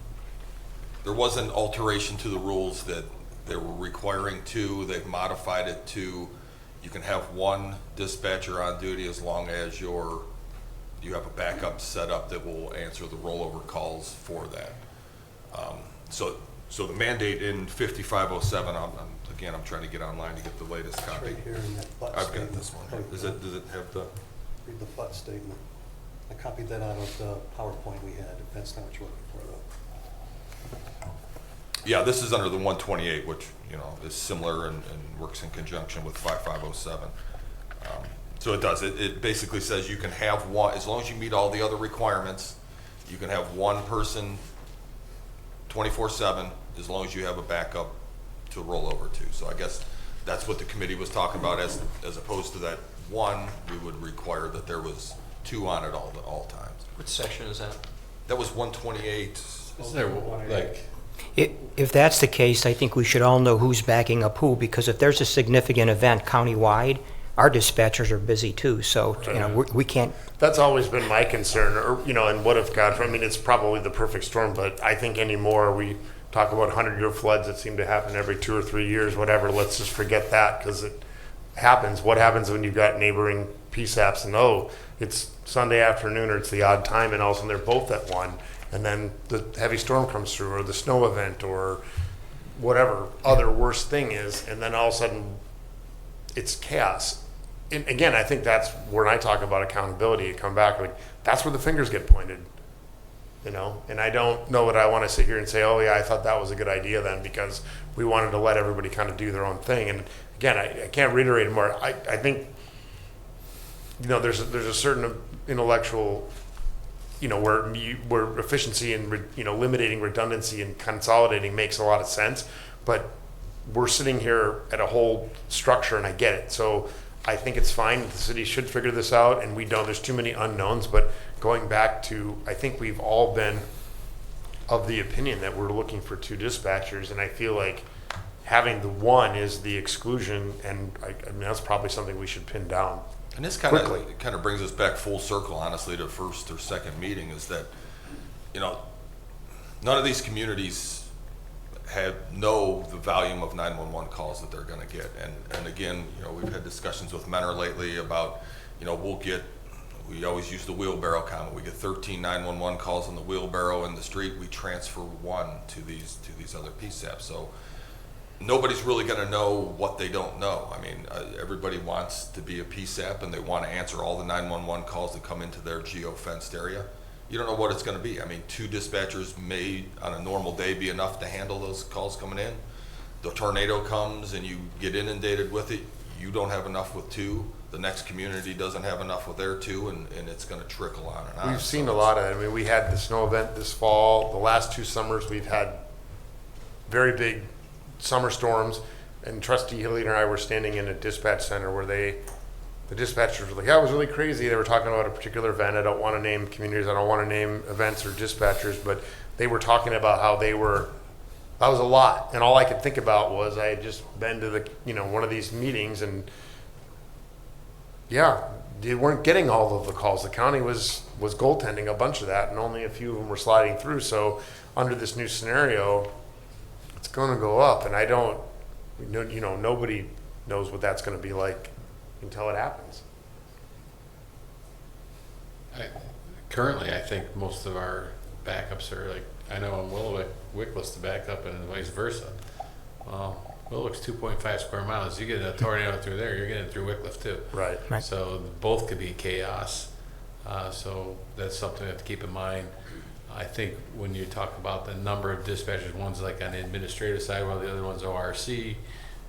there was an alteration to the rules that they were requiring 2. They've modified it to, you can have 1 dispatcher on duty as long as you have a backup set up that will answer the rollover calls for that. So the mandate in 5507, I'm trying to get online to get the latest copy. Right here in that butt I've statement. got this one. Does it have the? Read the butt statement. I copied that out of the PowerPoint we had, if that's not what you're looking for though. Yeah, this is under the 128, which, you know, is similar and works in conjunction with 5507. So it does. It basically says you can have 1, as long as you meet all the other requirements, you can have 1 person 24/7, as long as you have a backup to roll over to. So I guess that's what the committee was talking about, as opposed to that 1, we would require that there was 2 on it all times. What section is that? That was 128. Is there like, If that's the case, I think we should all know who's backing up who, because if there's a significant event countywide, our dispatchers are busy too, so, you know, we can't, That's always been my concern, or, you know, and what if God, I mean, it's probably the perfect storm, but I think anymore, we talk about 100-year floods that seem to happen every 2 or 3 years, whatever, let's just forget that, because it happens. What happens when you've got neighboring PSAPs and, it's Sunday afternoon or it's the odd time, and all of a sudden they're both at 1, and then the heavy storm comes through, or the snow event, or whatever other worst thing is, and then all of a sudden it's chaos. and again, I think that's when I talk about accountability, you come back, like, that's where the fingers get pointed. You know, and I don't know that I want to sit here and say, oh yeah, I thought that was a good idea then, because we wanted to let everybody kind of do their own thing. And again, I can't reiterate it more. I think, you know, there's a certain intellectual, you know, where efficiency and, you know, eliminating redundancy and consolidating makes a lot of sense. But we're sitting here at a whole structure, and I get it. So I think it's fine. The city should figure this out, and we don't. There's too many unknowns. But going back to, I think we've all been of the opinion that we're looking for 2 dispatchers, and I feel like having the one is the exclusion, and I mean, that's probably something we should pin down. And this kind of brings us back full circle, honestly, to first or second meeting, is that, you know, none of these communities know the volume of 911 calls that they're going to get. And again, you know, we've had discussions with Mentor lately about, you know, we always use the wheelbarrow comment. We get 13 911 calls on the wheelbarrow in the street. We transfer 1 to these other PSAPs. So nobody's really going to know what they don't know. I mean, everybody wants to be a PSAP, and they want to answer all the 911 calls that come into their geo-fenced area. You don't know what it's going to be. I mean, 2 dispatchers may, on a normal day, be enough to handle those calls coming in. The tornado comes and you get inundated with it. You don't have enough with 2. The next community doesn't have enough with their 2, and it's going to trickle on and on. We've seen a lot of it. I mean, we had the snow event this fall. The last 2 summers, we've had very big summer storms. And Trustee Hilliard and I were standing in a dispatch center where the dispatchers were like, yeah, it was really crazy. They were talking about a particular event. I don't want to name communities. I don't want to name events or dispatchers, but they were talking about how that was a lot. And all I could think about was I had just been to one of these meetings, and yeah, they weren't getting all of the calls. The county was goaltending a bunch of that, and only a few of them were sliding through. So under this new scenario, it's going to go up, and nobody knows what that's going to be like until it happens. Currently, I think most of our backups are like, I know in Willowick, Wicklif's the backup, and vice versa. Well, Willowick's 2.5 square miles. You get a tornado through there, you're getting it through Wickliffe too. Right. Right. So both could be chaos. So that's something we have to keep in mind. I think when you talk about the number of dispatchers, one's like on the administrative side, while the other one's ORC,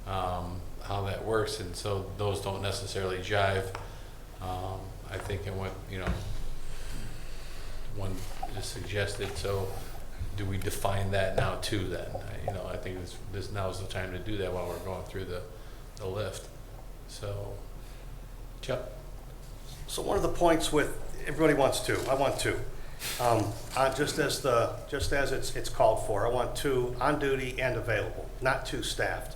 how that works, and so those don't necessarily jive. I think in what, one is suggested, so do we define that now too then? I think this now is the time to do that while we're going through the lift. So, Chuck? So one of the points with, everybody wants 2, I want 2. Just as it's called for, I want 2 on duty and available, not 2 staffed.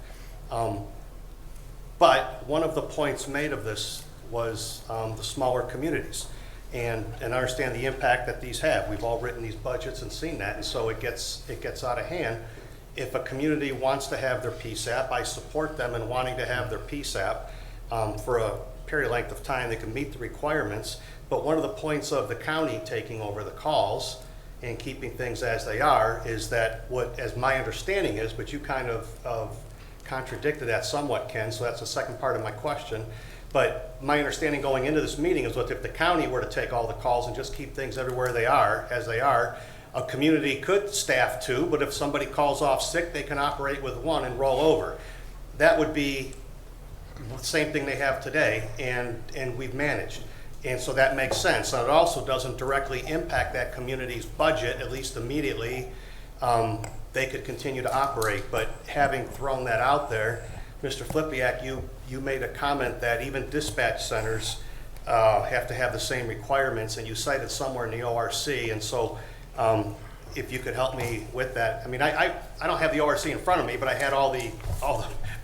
But one of the points made of this was the smaller communities, and understand the impact that these have. We've all written these budgets and seen that, and so it gets out of hand. If a community wants to have their PSAP, I support them in wanting to have their PSAP for a period length of time. They can meet the requirements, but one of the points of the county taking over the calls and keeping things as they are is that as my understanding is, but you kind of contradicted that somewhat, Ken, so that's the second part of my question. But my understanding going into this meeting is that if the county were to take all the calls and just keep things everywhere they are, as they are, a community could staff 2, but if somebody calls off sick, they can operate with 1 and roll over. That would be the same thing they have today, and we've managed. And so that makes sense. And it also doesn't directly impact that community's budget, at least immediately. They could continue to operate. But having thrown that out there, Mr. Flipiak, you made a comment that even dispatch centers have to have the same requirements, and you cited somewhere in the ORC. And so if you could help me with that. I mean, I don't have the ORC in front of me, but I had all the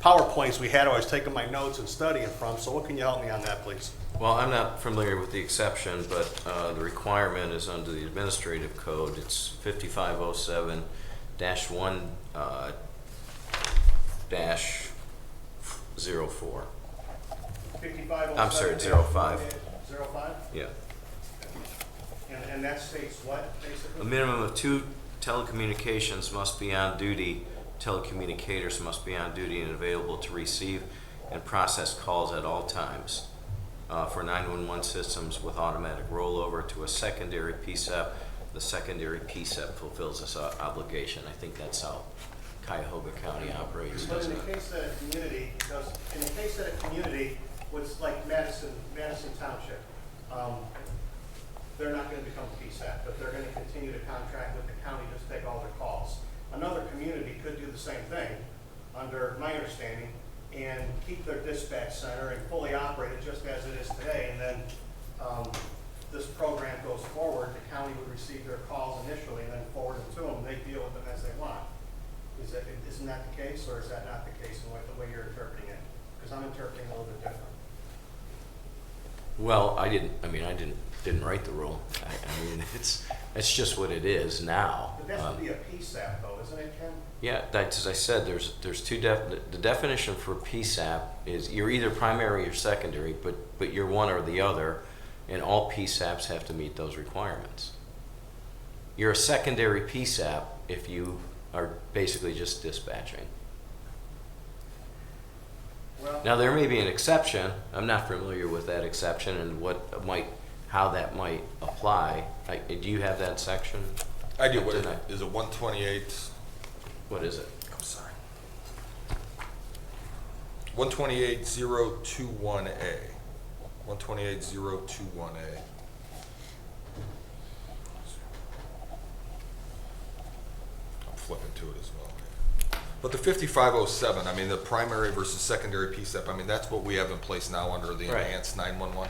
PowerPoints we had. I was taking my notes and studying from. So what can you help me on that, please? Well, I'm not familiar with the exception, but the requirement is under the administrative code. It's 5507-1 -04. 5507. I'm sorry, 05. 05? Yeah. And that states what, basically? A minimum of 2 telecommunications must be on duty. Telecommunicators must be on duty and available to receive and process calls at all times. for 911 systems with automatic rollover to a secondary PSAP. The secondary PSAP fulfills this obligation. I think that's how Cuyahoga County operates, But doesn't in it? the case that a community does, in the case that a community was like Madison Township, they're not gonna become a PSAP, but they're gonna continue to contract with the county, just take all their calls. Another community could do the same thing, under my understanding, and keep their dispatch center and fully operate it just as it is today, and then, this program goes forward, the county would receive their calls initially and then forward them to them, they deal with them as they want. Isn't that the case, or is that not the case in the way you're interpreting it? Because I'm interpreting it a little bit different. Well, I didn't write the rule. I mean, it's just what it is now. But that should be a PSAP though, isn't it, Ken? Yeah, that's, as I said, there's two the definition for PSAP is you're either primary or secondary, but you're one or the other, and all PSAPs have to meet those requirements. You're a secondary PSAP if you are basically just dispatching. Well, Now, there may be an exception. I'm not familiar with that exception and how that might apply. Do you have that section? I do, what Didn't is it 128? What is it? I'm sorry. 128.021A. 128.021A. I'm flipping to it as well. But the 5507, I mean, the primary versus secondary PSAP, I mean, that's what we have in place now under the Right. enhanced 911.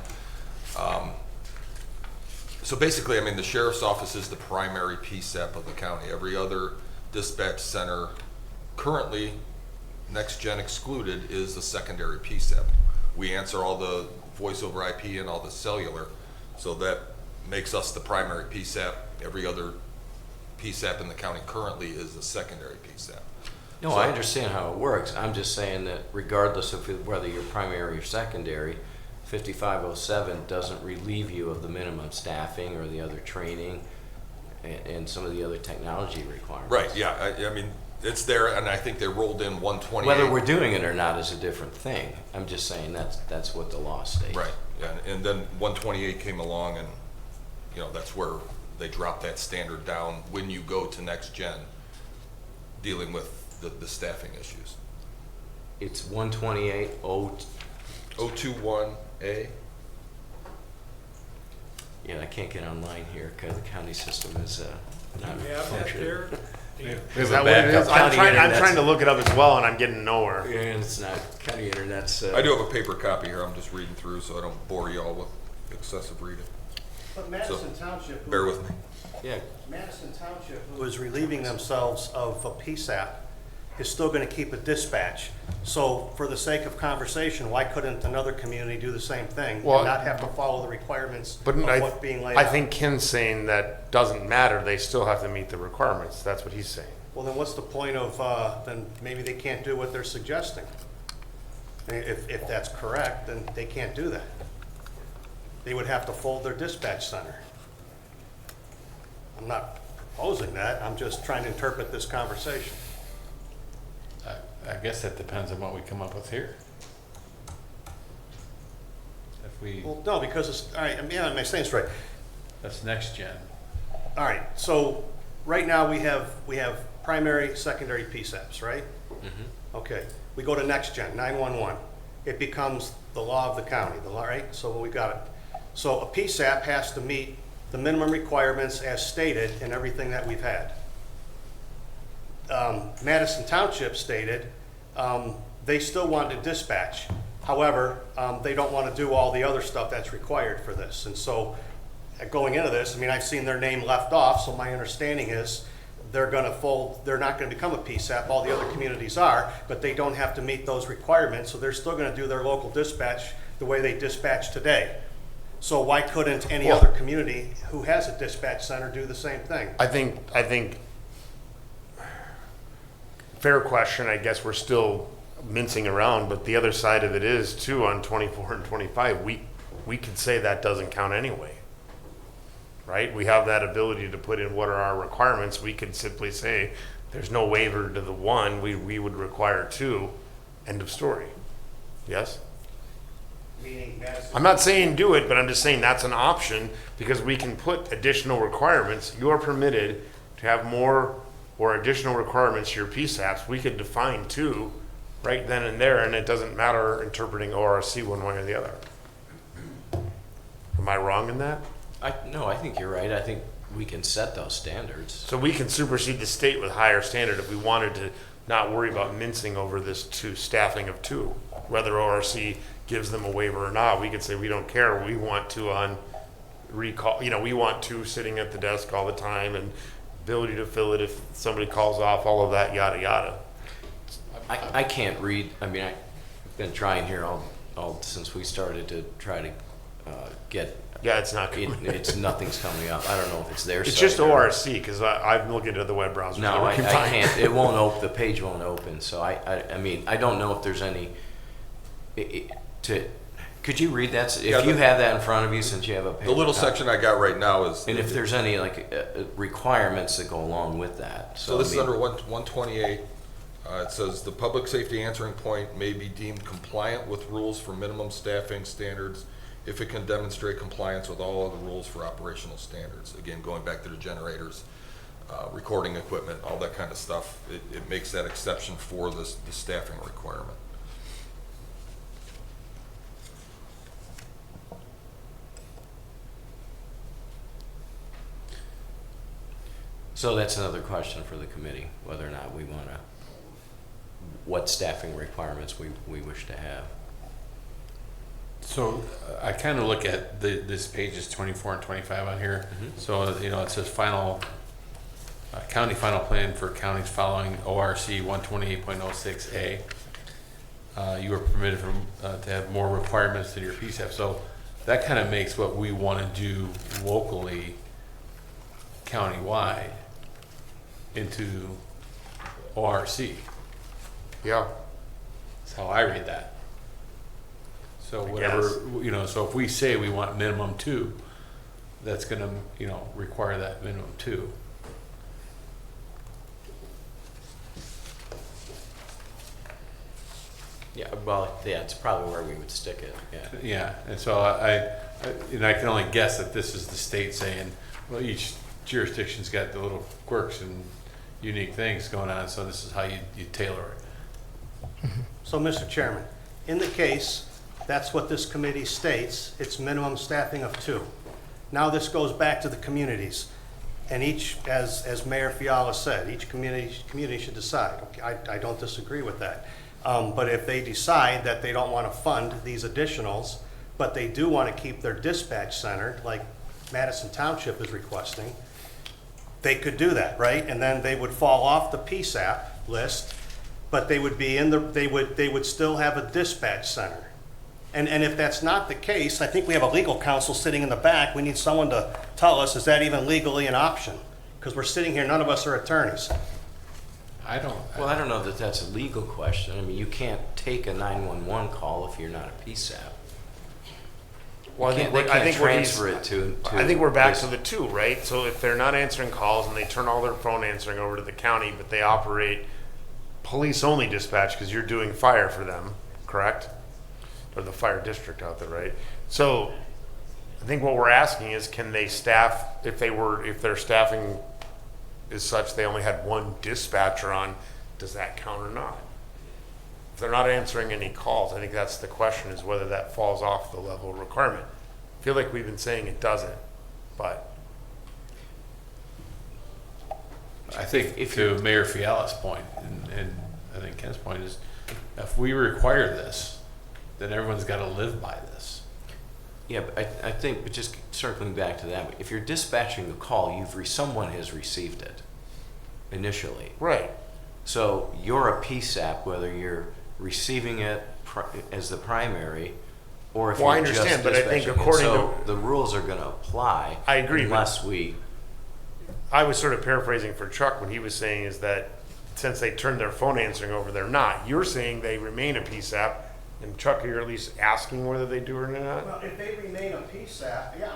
So basically, I mean, the sheriff's office is the primary PSAP of the county. Every other dispatch center, currently, next gen excluded, is the secondary PSAP. We answer all the voice over IP and all the cellular, so that makes us the primary PSAP. Every other PSAP in the county currently is the secondary PSAP. No, I understand how it works. I'm just saying that regardless of whether you're primary or secondary, 5507 doesn't relieve you of the minimum staffing or the other training and some of the other technology requirements. Right, yeah, I mean, it's there, and I think they rolled in 128. Whether we're doing it or not is a different thing. I'm just saying that's what the law states. Right, yeah, and then 128 came along, and, you know, that's where they dropped that standard down when you go to next gen, dealing with the staffing issues. It's 128. 021A? Yeah, I can't get online here because the county system is not You have that functioning. there? We have Is a that what it backup. is? County I'm internet's- trying to look it up as well, and I'm getting nowhere. Yeah, and it's not county internet's. I do have a paper copy here, I'm just reading through, so I don't bore y'all with excessive reading. But Madison Township. Bear with me. Yeah, Madison Township, who is relieving themselves of a PSAP, is still gonna keep a dispatch. So for the sake of conversation, why couldn't another community do the same thing Well, and not have to follow the requirements But of I, what's being laid out? I think Ken's saying that doesn't matter, they still have to meet the requirements, that's what he's saying. Well, then what's the point of, then maybe they can't do what they're suggesting? If that's correct, then they can't do that. They would have to fold their dispatch center. I'm not proposing that, I'm just trying to interpret this conversation. I guess that depends on what we come up with here. If we, Well, no, because it's, all right, am I saying this right? that's next gen. All right, so right now we have primary, secondary PSAPs, right? Okay, we go to next gen, 911. It becomes the law of the county, the law, right? So we got it. So a PSAP has to meet the minimum requirements as stated in everything that we've had. Madison Township stated they still want to dispatch. However, they don't want to do all the other stuff that's required for this. And so going into this, I mean, I've seen their name left off, so my understanding is they're going to fold, they're not going to become a PSAP, all the other communities are, but they don't have to meet those requirements, so they're still going to do their local dispatch the way they dispatch today. So why couldn't any other community who has a dispatch center do the same thing? I think, fair question, I guess we're still mincing around, but the other side of it is too, on 24 and 25, we could say that doesn't count anyway. Right? We have that ability to put in what are our requirements. We could simply say, there's no waiver to the one, we would require two, end of story. Yes? meaning Madison. I'm not saying do it, but I'm just saying that's an option because we can put additional requirements. You are permitted to have more or additional requirements to your PSAPs. We could define two right then and there, and it doesn't matter interpreting ORC one way or the other. Am I wrong in that? No, I think you're right. I think we can set those standards. So we can supersede the state with higher standard if we wanted to not worry about mincing over this staffing of two. Whether ORC gives them a waiver or not, we could say we don't care. We want two on recall, we want two sitting at the desk all the time and ability to fill it if somebody calls off, all of that, yada, yada. I can't read, I mean, I've been trying here all since we started to try to get, Yeah, it's not good. it's, nothing's coming up. I don't know if it's their It's site just or- ORC because I'm looking at the web browser. No, I can't, it won't open, the page won't open, so I mean, I don't know if there's any, could you read that? Yeah, If you have that in front of you, since you have a paper The little copy. section I got right now is. And if there's any, like, requirements that go along with that, So this I is mean- under 128. It says the public safety answering point may be deemed compliant with rules for minimum staffing standards if it can demonstrate compliance with all of the rules for operational standards. Again, going back to the generators, recording equipment, all that kind of stuff. It makes that exception for the staffing requirement. So that's another question for the committee, whether or not we want to, what staffing requirements we wish to have. So I kind of look at this pages 24 and 25 on here. So, it says final, county final plan for counties following ORC 128.06A. You are permitted to have more requirements than your PSAP. So that kind of makes what we want to do locally, countywide, into ORC. Yeah. That's how I read that. So I whatever, guess. so if we say we want minimum two, that's gonna, require that minimum two. Yeah, well, yeah, it's probably where we would stick it, yeah. Yeah, and so I can only guess that this is the state saying, well, each jurisdiction's got the little quirks and unique things going on, so this is how you tailor it. So, Mr. Chairman, in the case, that's what this committee states, it's minimum staffing of two. Now this goes back to the communities, and each, as Mayor Fiala said, each community should decide. I don't disagree with that. But if they decide that they don't want to fund these additionals, but they do want to keep their dispatch center, like Madison Township is requesting, they could do that, right? And then they would fall off the PSAP list, but they would be in they would still have a dispatch center. And if that's not the case, I think we have a legal counsel sitting in the back. We need someone to tell us, is that even legally an option? Because we're sitting here, none of us are attorneys. Well, I don't know that that's a legal question. I mean, you can't take a 911 call if you're not a PSAP. Well, They can't transfer it to. I think we're back to the two, right? So if they're not answering calls and they turn all their phone answering over to the county, but they operate police-only dispatch because you're doing fire for them, correct? Or the fire district out there, right? So I think what we're asking is, can they staff, if their staffing is such they only had one dispatcher on, does that count or not? If they're not answering any calls, I think that's the question, is whether that falls off the level of requirement. I feel like we've been saying it doesn't, but I think to Mayor Fiala's point, and I think Ken's point is, if we require this, then everyone's got to live by this. Yeah, but I think, but just circling back to that, if you're dispatching the call, someone has received it initially. right. So you're a PSAP, whether you're receiving it as the primary, or if Well, I you're just understand, but I think dispatching it. according So to- the rules are going to apply. I agree, but- Unless we, I was sort of paraphrasing for Chuck when he was saying is that since they turned their phone answering over, they're not. You're saying they remain a PSAP, and Chuck, you're at least asking whether they do or not? Well, if they remain a PSAP, yeah,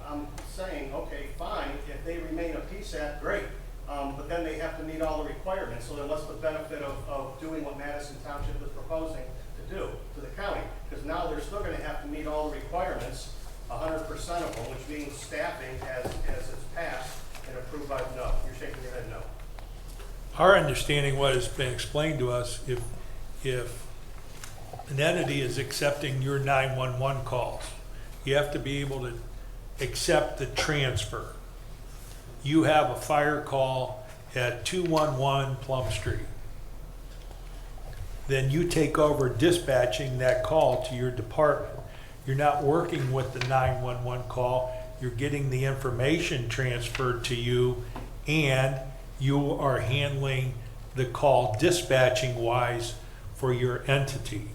I'm saying, okay, fine, if they remain a PSAP, great. But then they have to meet all the requirements, so then what's the benefit of doing what Madison Township is proposing to do to the county? Because because now they're still gonna have to meet all the requirements, 100% of them, which means staffing as it's passed and approved by, no, you're shaking your head no. Our understanding, what has been explained to us, if an entity is accepting your 911 calls, you have to be able to accept the transfer. You have a fire call at 211 Plum Street. Then you take over dispatching that call to your department. You're not working with the 911 call, you're getting the information transferred to you, and you are handling the call dispatching wise for your entity.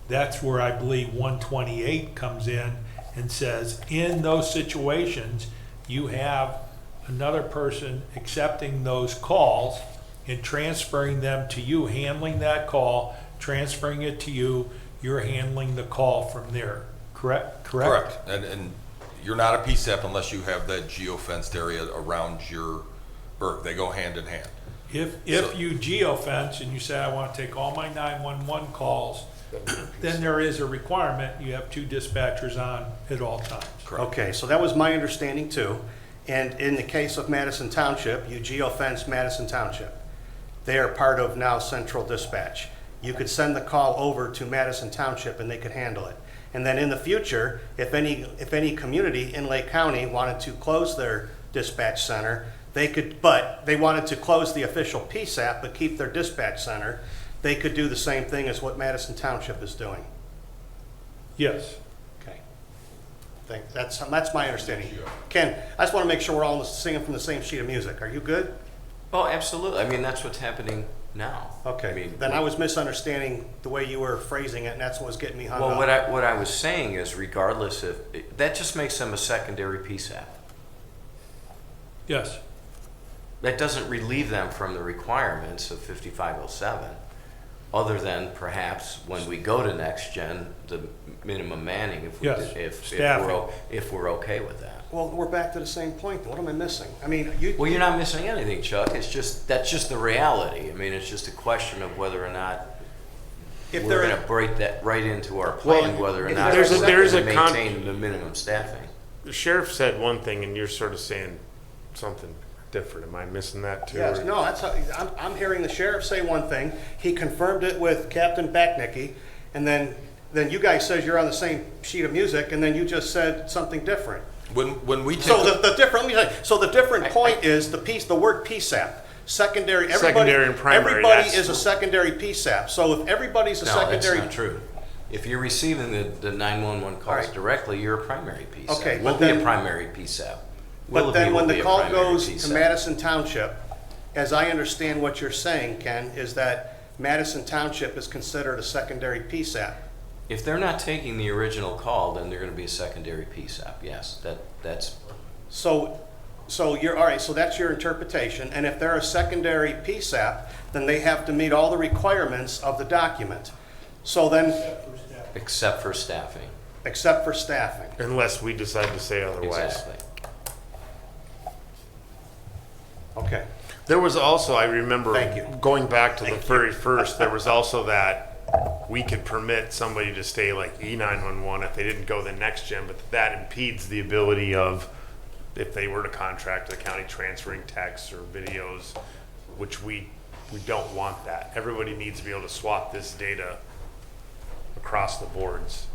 That's where I believe 128 comes in and says, in those situations, you have another person accepting those calls and transferring them to you, handling that call, transferring it to you, you're handling the call from there. Correct? Correct. And you're not a PSAP unless you have that geofenced area around your burg. They go hand in hand. If So- you geofence and you say, I want to take all my 911 calls, then there is a requirement, you have two dispatchers on at all times. Correct. Okay, so that was my understanding too. And in the case of Madison Township, you geofence Madison Township. They are part of now Central Dispatch. You could send the call over to Madison Township and they could handle it. And then in the future, if any community in Lake County wanted to close their dispatch center, they could, but they wanted to close the official PSAP but keep their dispatch center, they could do the same thing as what Madison Township is doing. Yes. Okay. That's my understanding. Ken, I just want to make sure we're all singing from the same sheet of music. Are you good? Oh, absolutely. I mean, that's what's happening now. Okay. I mean, Then I was misunderstanding the way you were phrasing it, and that's what was getting me hung well, up. what I was saying is, regardless if that just makes them a secondary PSAP. Yes. That doesn't relieve them from the requirements of 5507, other than perhaps when we go to next gen, the minimum manning, if we Yes, staffing. if we're okay with that. Well, we're back to the same point. What am I missing? I mean, Well, you're not missing anything, Chuck. It's just that's just the reality. I mean, it's just a question of whether or not if we're they're going to break that right into our plan, whether or if not there's a- we're there's going a to con- maintain the minimum staffing. The sheriff said one thing, and you're sort of saying something different. Am I missing that too? Yes, or- no, that's how, I'm hearing the sheriff say one thing. He confirmed it with Captain Backnicky, and then you guys says you're on the same sheet of music, and then you just said something different. When we take So the different, let me say, so the different point is the word PSAP. Secondary, everybody, Secondary and primary, everybody that's- is a secondary PSAP. So if everybody's a No, that's secondary. not true. If you're receiving the 911 calls Right. directly, you're a primary PSAP. Okay, We'll but be a then- primary PSAP. But Willoughby then when will the be a call primary goes to PSAP. Madison Township, as I understand what you're saying, Ken, is that Madison Township is considered a secondary PSAP. If they're not taking the original call, then they're going to be a secondary PSAP. Yes, that's So you're, all right, so that's your interpretation, and if they're a secondary PSAP, then they have to meet all the requirements of the document. So then, except for staffing. except for staffing. Unless we decide to say otherwise. Exactly. Okay. There was also, I remember, Thank you. going back to the Thank you. very first, there was also that we could permit somebody to stay like E911 if they didn't go the next gen, but that impedes the ability of, if they were to contract the county, transferring texts or videos, which we don't want that. Everybody needs to be able to swap this data across the boards.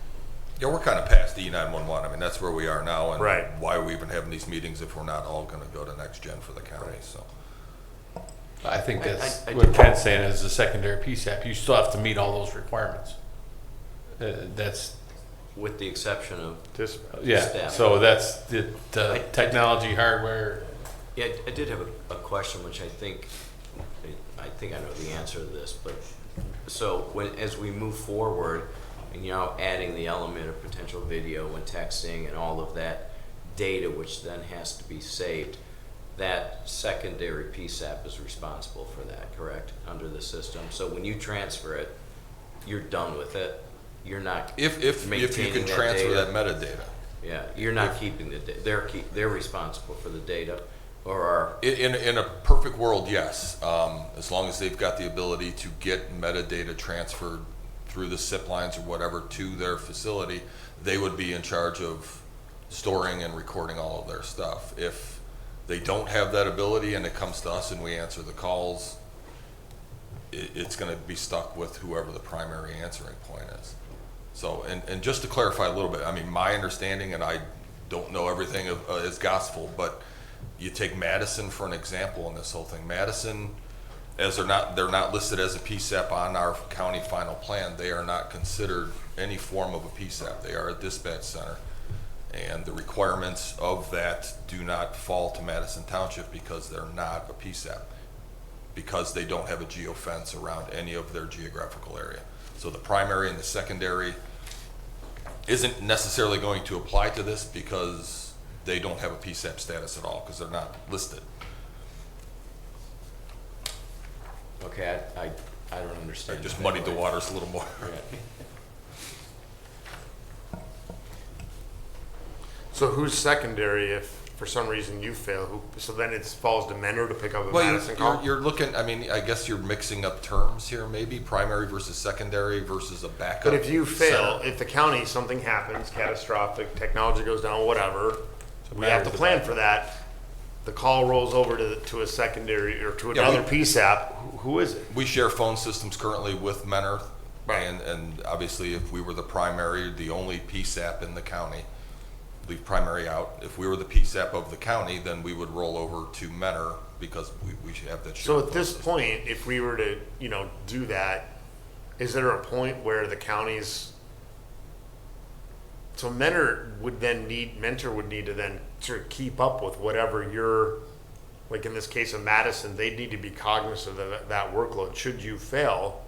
Yeah, we're kind of past E911. I mean, that's where we are now, and Right. why are we even having these meetings if we're not all going to go to next gen for the county? So I think that's I what did- Ken's saying as a secondary PSAP. You still have to meet all those requirements. That's, With the exception of, Just yeah, Staff. so that's the technology, hardware. yeah, I did have a question, which I think I know the answer to this, but, so as we move forward, and adding the element of potential video and texting and all of that data, which then has to be saved, that secondary PSAP is responsible for that, correct, under the system? So when you transfer it, you're done with it. You're not if you maintaining can that transfer data. that metadata. Yeah, you're not keeping the data. They're responsible for the data, or are In a perfect world, yes. As long as they've got the ability to get metadata transferred through the SIP lines or whatever to their facility, they would be in charge of storing and recording all of their stuff. If they don't have that ability and it comes to us and we answer the calls, it's gonna be stuck with whoever the primary answering point is. So, and just to clarify a little bit, I mean, my understanding, and I don't know everything as gospel, but you take Madison for an example in this whole thing. Madison, as they're not listed as a PSAP on our county final plan, they are not considered any form of a PSAP. They are a dispatch center. And the requirements of that do not fall to Madison Township because they're not a PSAP, because they don't have a geofence around any of their geographical area. So the primary and the secondary isn't necessarily going to apply to this because they don't have a PSAP status at all, because they're not listed. Okay, I don't I understand. just that. muddied the waters a little more. Yeah. So who's secondary if for some reason you fail? So then it falls to Mentor to pick up a Well, Madison call? you're looking, I mean, I guess you're mixing up terms here, maybe primary versus secondary versus a backup. But if you fail, center. if the county, something happens, catastrophic, technology goes down, whatever, we have to matters plan about- for that. The call rolls over to a secondary or to Yeah, another PSAP. Who is it? We share phone systems currently with Mentor. Right. And obviously, if we were the primary, the only PSAP in the county, leave primary out. If we were the PSAP of the county, then we would roll over to Mentor because we should have that. So shared at this phone system. point, if we were to, do that, is there a point where the counties, so Mentor would need to then sort of keep up with whatever you're, like in this case of Madison, they'd need to be cognizant of that workload. Should you fail,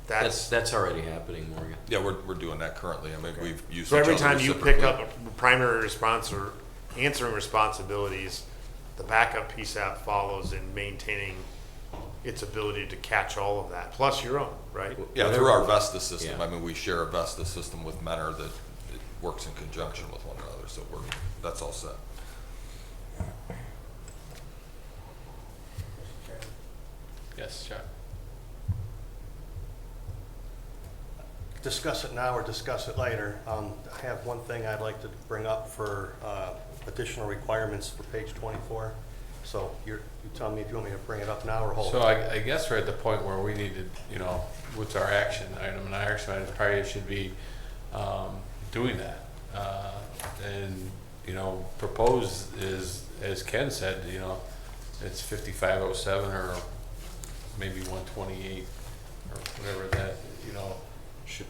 That's already happening, Morgan. Yeah, we're doing that currently. I mean, we've used. so every each other time you pick reciprocally. up primary response or answering responsibilities, the backup PSAP follows in maintaining its ability to catch all of that, plus your own, right? Yeah, through our Vesta system. Yeah. I mean, we share a Vesta system with Mentor that it works in conjunction with one another, so that's all set. Yes, Chuck. Discuss it now or discuss it later. I have one thing I'd like to bring up for additional requirements for page 24. So you tell me if you want me to bring it up now or hold So it. I guess we're at the point where we need to, what's our action item? And our action item probably should be doing that. And, propose is, as Ken said, it's 5507 or maybe 128 or whatever that, should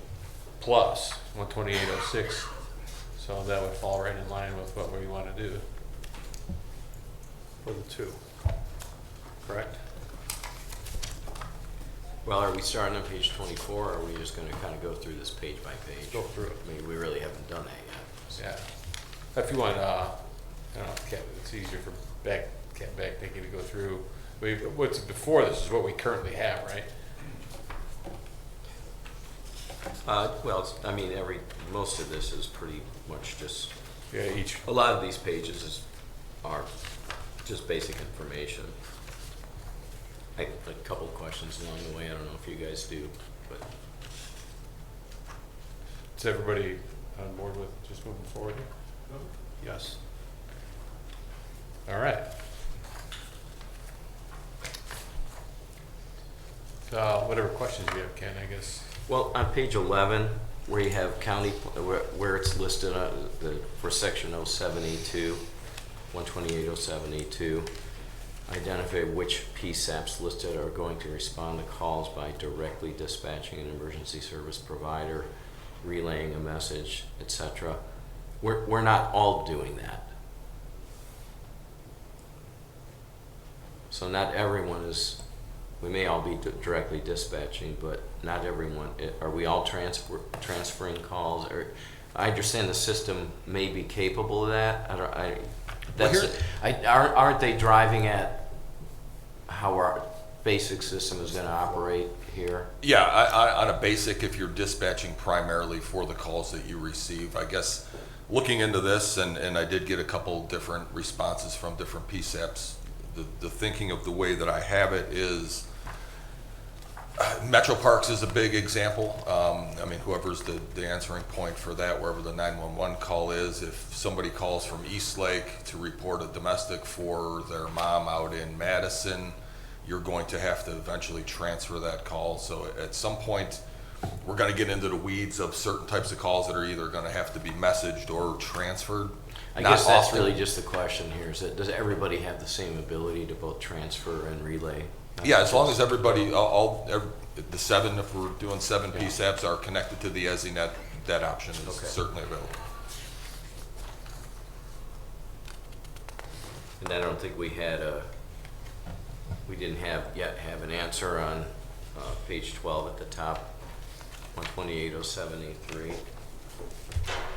plus 12806. So that would fall right in line with what we want to do. For the two, correct? Well, are we starting on page 24, or are we just gonna kind of go through this page by page? Go through it. I mean, we really haven't done that yet. Yeah. If you want, it's easier for back thinking to go through. What's before this is what we currently have, right? Well, most of this is pretty much just, Yeah, each. a lot of these pages are just basic information. A couple of questions along the way, I don't know if you guys do, but Is everybody on board with just moving forward here? Yes. All right. So whatever questions you have, Ken, I guess. well, on page 11, where you have county, where it's listed for section 07E2, 12807E2, identify which PSAPs listed are going to respond to calls by directly dispatching an emergency service provider, relaying a message, etc. We're not all doing that. So not everyone is, we may all be directly dispatching, but not everyone. Are we all transferring calls? Or I understand the system may be capable of that. Aren't they driving at how our basic system is going to operate here? Yeah, on a basic, if you're dispatching primarily for the calls that you receive, I guess looking into this, and I did get a couple different responses from different PSAPs, the thinking of the way that I have it is Metro Parks is a big example. I mean, whoever's the answering point for that, wherever the 911 call is, if somebody calls from East Lake to report a domestic for their mom out in Madison, you're going to have to eventually transfer that call. So at some point, we're going to get into the weeds of certain types of calls that are either going to have to be messaged or transferred. I Not guess that's often. really just the question here, is that, does everybody have the same ability to both transfer and relay? Yeah, as long as everybody, the 7, if we're doing 7 PSAPs are connected to the EZNet, that option is Okay. certainly available. And I don't think we didn't yet have an answer on page 12 at the top, 12807A3.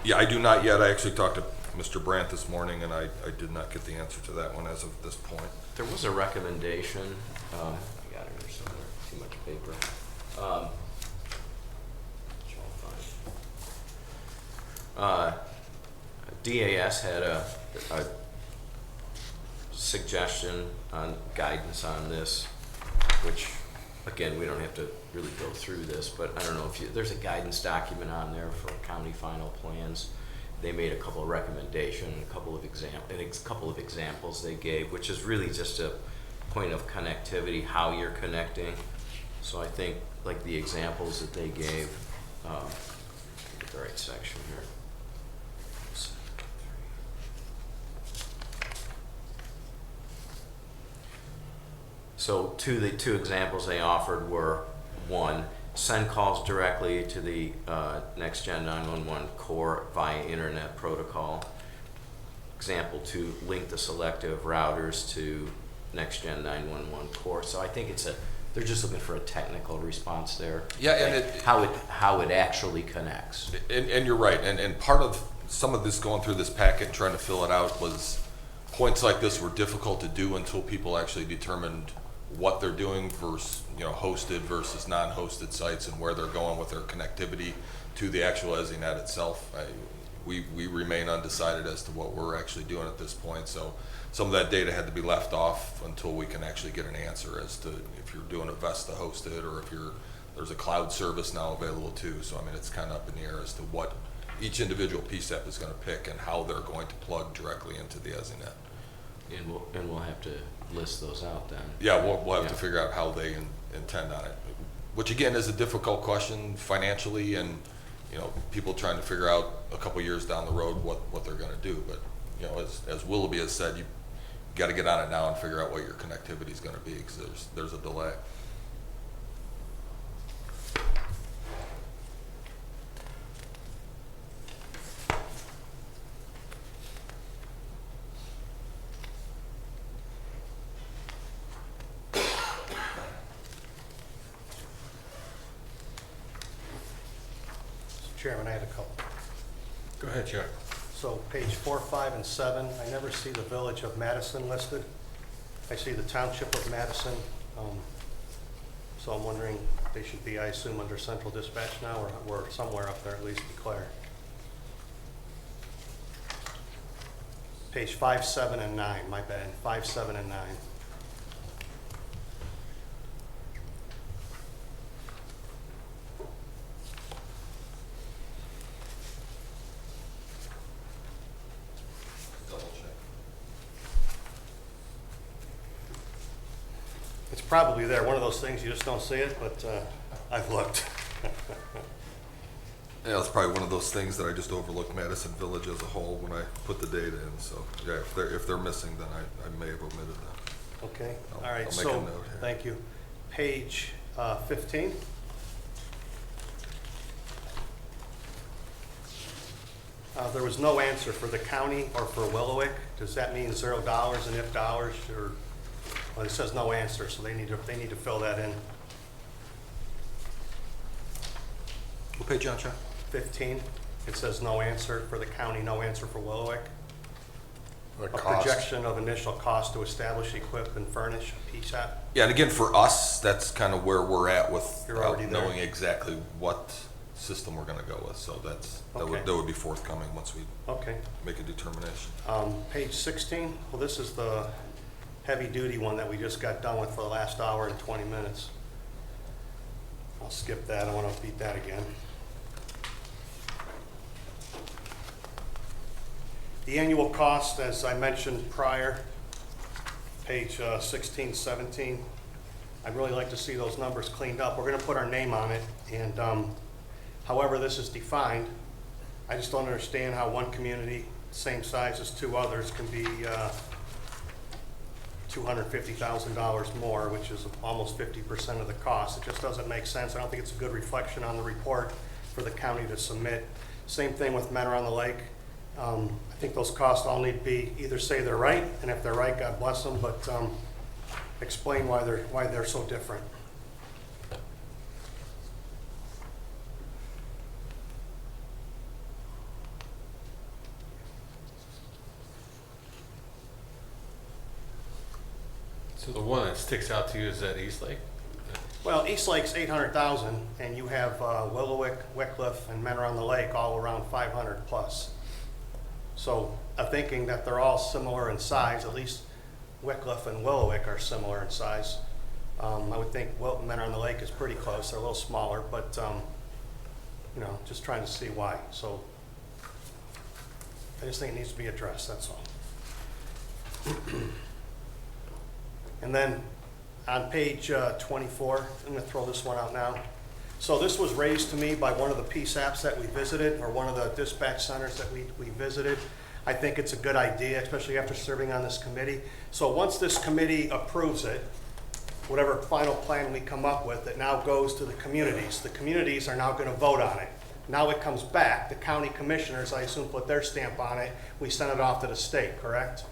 Yeah, I do not yet. I actually talked to Mr. Brandt this morning, and I did not get the answer to that one as of this point. There was a recommendation, I got it here somewhere, too much paper. Which I'll find. DAS had a suggestion on guidance on this, which, again, we don't have to really go through this, but I don't know if there's a guidance document on there for county final plans. They made a couple of recommendations, a couple of examples they gave, which is really just a point of connectivity, how you're connecting. So I think, like the examples that they gave, get the right section here. So the two examples they offered were, one, send calls directly to the NextGen 911 core via internet protocol. Example 2, link the selective routers to NextGen 911 core. So I think they're just looking for a technical response there. Yeah, and like how it actually connects. And you're right. And part of some of this going through this packet and trying to fill it out was points like this were difficult to do until people actually determined what they're doing versus, hosted versus non-hosted sites and where they're going with their connectivity to the actual EZNet itself. We remain undecided as to what we're actually doing at this point. So some of that data had to be left off until we can actually get an answer as to if you're doing a Vesta hosted or if there's a cloud service now available too. So I mean, it's kind of up in the air as to what each individual PSAP is going to pick and how they're going to plug directly into the EZNet. And we'll have to list those out then. Yeah, we'll have to figure out how they intend on it, which again is a difficult question financially, and people trying to figure out a couple years down the road what they're going to do. But as Willoughby has said, you got to get on it now and figure out what your connectivity is going to be, because there's a delay. Chairman, I had a couple. Go ahead, Chuck. So page 4, 5, and 7, I never see the village of Madison listed. I see the township of Madison. So I'm wondering, they should be, I assume, under central dispatch now, or somewhere up there, at least be clear. Page 5, 7, and 9, my bad, 5, 7, and 9. It's probably there, one of those things, you just don't see it, but I've looked. Yeah, it's probably one of those things that I just overlooked Madison Village as a whole when I put the data in. So yeah, if they're missing, then I may have omitted that. Okay, I'll- all right, I'll make a so, note here. thank you. Page 15. There was no answer for the county or for Willowick. Does that mean $0 and if dollars, or, well, it says no answer, so they need to fill that in. What page, John? 15, it says no answer for the county, no answer for Willowick. The A cost. projection of initial cost to establish, equip, and furnish a PSAP. Yeah, and again, for us, that's kind of where we're at with You're already there. knowing exactly what system we're going to go with. So that Okay. would be forthcoming once we Okay. make a determination. Page 16, well, this is the heavy-duty one that we just got done with for the last hour and 20 minutes. I'll skip that, I want to beat that again. The annual cost, as I mentioned prior, page 16, 17, I'd really like to see those numbers cleaned up. We're going to put our name on it, and however this is defined, I just don't understand how one community, same size as two others, can be $250,000 more, which is almost 50% of the cost. It just doesn't make sense. I don't think it's a good reflection on the report for the county to submit. Same thing with Mentor on the Lake. I think those costs all need to be, either say they're right, and if they're right, God bless them, but explain why they're so different. So the one that sticks out to you is that East Lake? Well, East Lake's 800,000, and you have Willowick, Wickliffe, and Mentor on the Lake all around 500 plus. So I'm thinking that they're all similar in size, at least Wickliffe and Willowick are similar in size. I would think Mentor on the Lake is pretty close, they're a little smaller, but you know, just trying to see why. So I just think it needs to be addressed, that's all. And then on page 24, I'm going to throw this one out now. So this was raised to me by one of the PSAPs that we visited, or one of the dispatch centers that we visited. I think it's a good idea, especially after serving on this committee. So once this committee approves it, whatever final plan we come up with, it now goes to the communities. The communities are now going to vote on it. Now it comes back. The county commissioners, I assume, put their stamp on it. We send it off to the state, correct?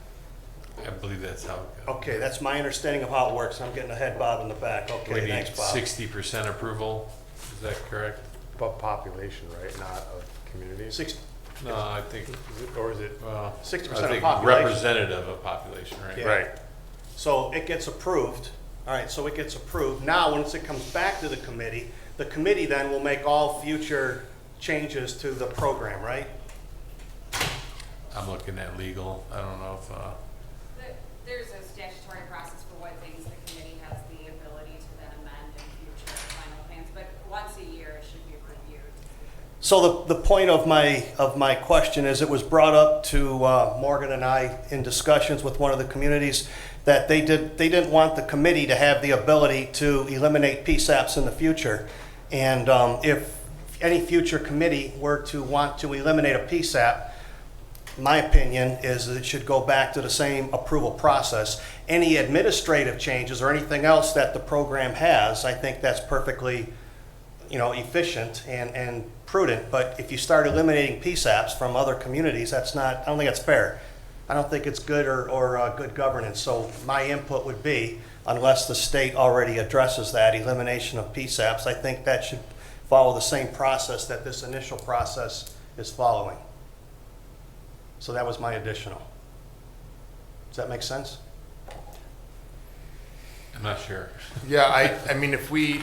I believe that's how it goes. Okay, that's my understanding of how it works. I'm getting a head bob in the back. We Okay, need thanks, Bob. 60% approval, is that correct? But population, right, not of communities? No, I think, Or is it? well, 60% I of think population. representative of population, right? Yeah. Right. So it gets approved. All right, so it gets approved. Now, once it comes back to the committee then will make all future changes to the program, right? I'm looking at legal, I don't know if, There's a statutory process for what things the committee has the ability to then amend in future final plans, but once a year it should be reviewed. So the point of my question is, it was brought up to Morgan and I in discussions with one of the communities that they didn't want the committee to have the ability to eliminate PSAPs in the future. And if any future committee were to want to eliminate a PSAP, my opinion is that it should go back to the same approval process. Any administrative changes or anything else that the program has, I think that's perfectly, efficient and prudent. But if you start eliminating PSAPs from other communities, I don't think that's fair. I don't think it's good or good governance. So my input would be, unless the state already addresses that elimination of PSAPs, I think that should follow the same process that this initial process is following. So that was my additional. Does that make sense? I'm not sure. Yeah, I mean, if we've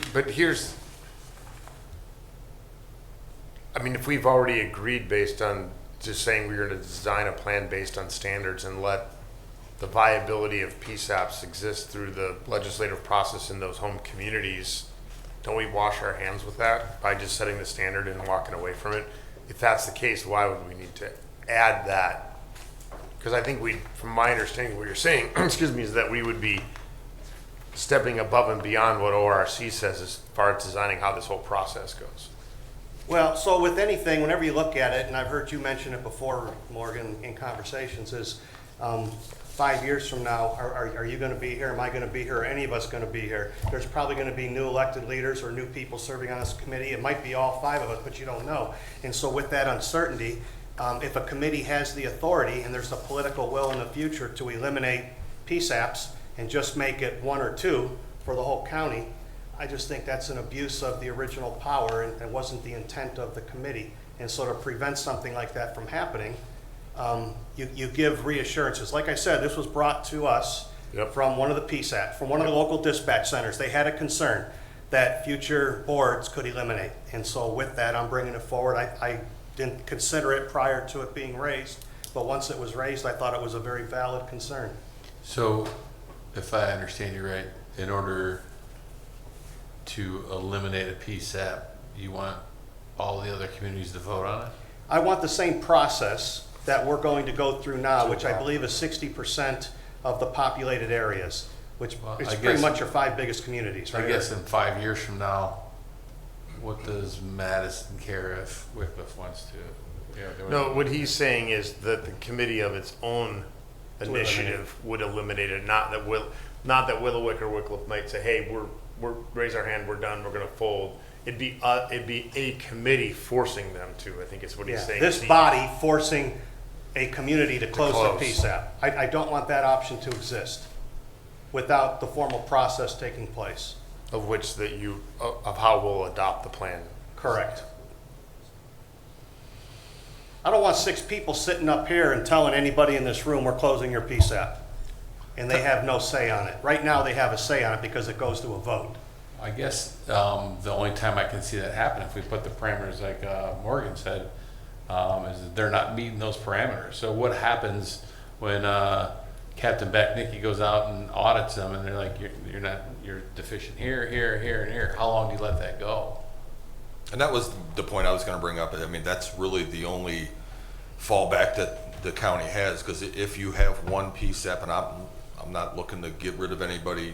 already agreed based on just saying we're going to design a plan based on standards and let the viability of PSAPs exist through the legislative process in those home communities, don't we wash our hands with that by just setting the standard and walking away from it? If that's the case, why would we need to add that? Because I think from my understanding, what you're saying, excuse me, is that we would be stepping above and beyond what ORC says as far as designing how this whole process goes. Well, so with anything, whenever you look at it, and I've heard you mention it before, Morgan, in conversations, is 5 years from now, are you going to be here? Am I going to be here? Are any of us going to be here? There's probably going to be new elected leaders or new people serving on this committee. It might be all 5 of us, but you don't know. And so with that uncertainty, if a committee has the authority and there's a political will in the future to eliminate PSAPs and just make it 1 or 2 for the whole county, I just think that's an abuse of the original power and wasn't the intent of the committee. And so to prevent something like that from happening, you give reassurances. Like I said, this was brought to us from one of the PSAP, from one of the local dispatch centers. They had a concern that future boards could eliminate. And so with that, I'm bringing it forward. I didn't consider it prior to it being raised, but once it was raised, I thought it was a very valid concern. So, if I understand you right, in order to eliminate a PSAP, you want all the other communities to vote on it? I want the same process that we're going to go through now, which I believe is 60% of the populated areas, which Well, is I pretty guess- much your 5 biggest communities, right? I guess in 5 years from now, what does Madison care if Wycliffe wants to? You know, No, what he's saying is that the committee of its own initiative would eliminate it, not that Willowick or Wycliffe might say, hey, we're raise our hand, we're done, we're gonna fold. It'd be a committee forcing them to, I think is what he's Yeah, saying. this body forcing a community to close close. the PSAP. I don't want that option to exist without the formal process taking place. Of which of how we'll adopt the plan. Correct. I don't want 6 people sitting up here and telling anybody in this room we're closing your PSAP. And they have no say on it. Right now, they have a say on it because it goes to a vote. I guess the only time I can see that happen, if we put the parameters like Morgan said, is that they're not meeting those parameters. So what happens when Captain Becknicky goes out and audits them, and they're like, you're deficient here, here, here, and here? How long do you let that go? And that was the point I was gonna bring up. I mean, that's really the only fallback that the county has, because if you have one PSAP, and I'm not looking to get rid of anybody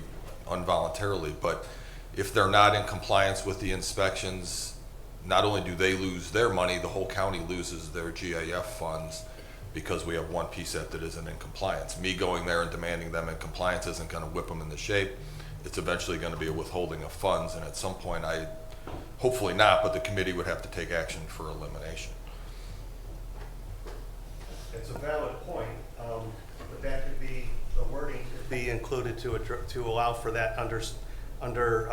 involuntarily, but if they're not in compliance with the inspections, not only do they lose their money, the whole county loses their GIF funds because we have one PSAP that isn't in compliance. Me going there and demanding them in compliance isn't gonna whip them into shape. It's eventually gonna be a withholding of funds, and at some point hopefully not, but the committee would have to take action for elimination. It's a valid point, but that could be, the wording could be included to allow for that under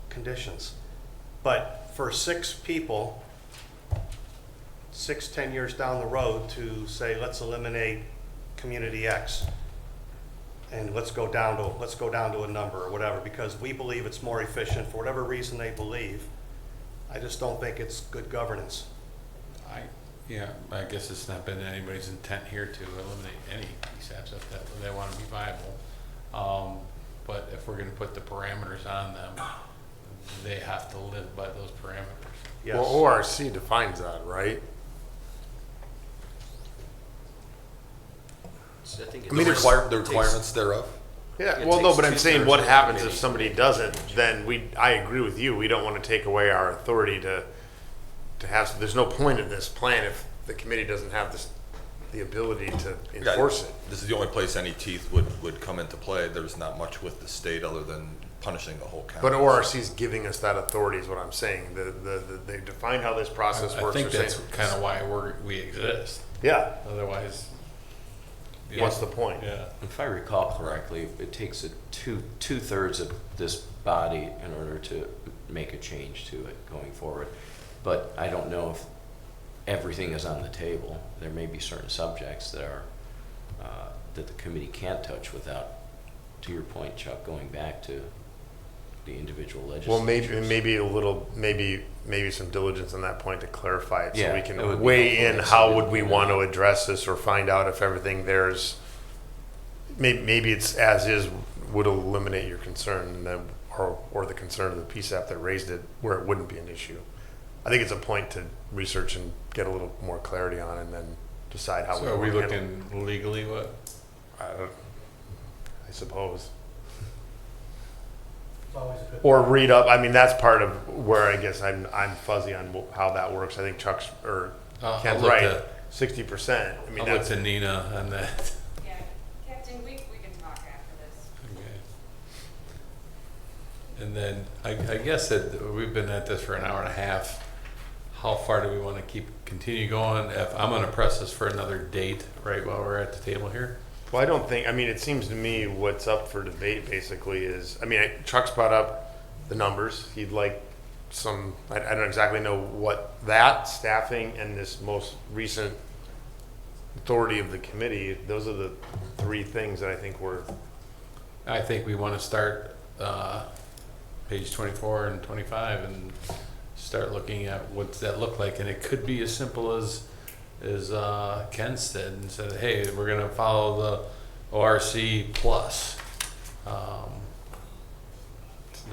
conditions. But for 6 people, 10 years down the road to say, let's eliminate community X, and let's go down to a number or whatever, because we believe it's more efficient for whatever reason they believe. I just don't think it's good governance. I guess it's not been anybody's intent here to eliminate any PSAPs if they want to be viable. But if we're going to put the parameters on them, they have to live by those parameters. Yes. Well, ORC defines that, right? So I think I mean, it's- The it takes- requirements thereof. Yeah, It well, no, takes but I'm saying 2/3 what of the happens if committee. somebody doesn't, then I agree with you, we don't want to take away our authority to have, there's no point in this plan if the committee doesn't have the ability to enforce it. This is the only place any teeth would come into play. There's not much with the state other than punishing the whole county. But ORC's giving us that authority is what I'm saying, they define how this process I works. think They're that's saying- kind of why we exist. Yeah, Otherwise, what's the point? yeah. If I recall correctly, it takes two-thirds of this body in order to make a change to it going forward. But I don't know if everything is on the table. There may be certain subjects that are, that the committee can't touch without, to your point, Chuck, going back to the individual Well, legislatures. maybe some diligence on that point to clarify it, so Yeah, we it would can be weigh helpful in if how somebody would we pointed want to out. address this or find out if everything there's, maybe it's as is would eliminate your concern, and then, or the concern of the PSAP that raised it where it wouldn't be an issue. I think it's a point to research and get a little more clarity on and then decide how So are we wanna handle looking legally what? it. I suppose. It's always a good. Or read up, I mean, that's part of where I guess I'm fuzzy on how that works. I think Chuck's, or I'll Ken's look right, to- 60%. I mean, I'll look that's, to Nina on that. Yeah, Captain, we can talk after this. Okay. And then I guess that we've been at this for an hour and a half. How far do we want to continue going? If I'm going to press this for another date, right, while we're at the table here. well, I don't think, I mean, it seems to me what's up for debate basically is, I mean, Chuck's brought up the numbers. He'd like some, I don't exactly know what that, staffing, and this most recent authority of the committee, those are the 3 things that I think were, I think we want to start page 24 and 25 and start looking at what's that look like. And it could be as simple as Ken said, and said, hey, we're going to follow the ORC plus.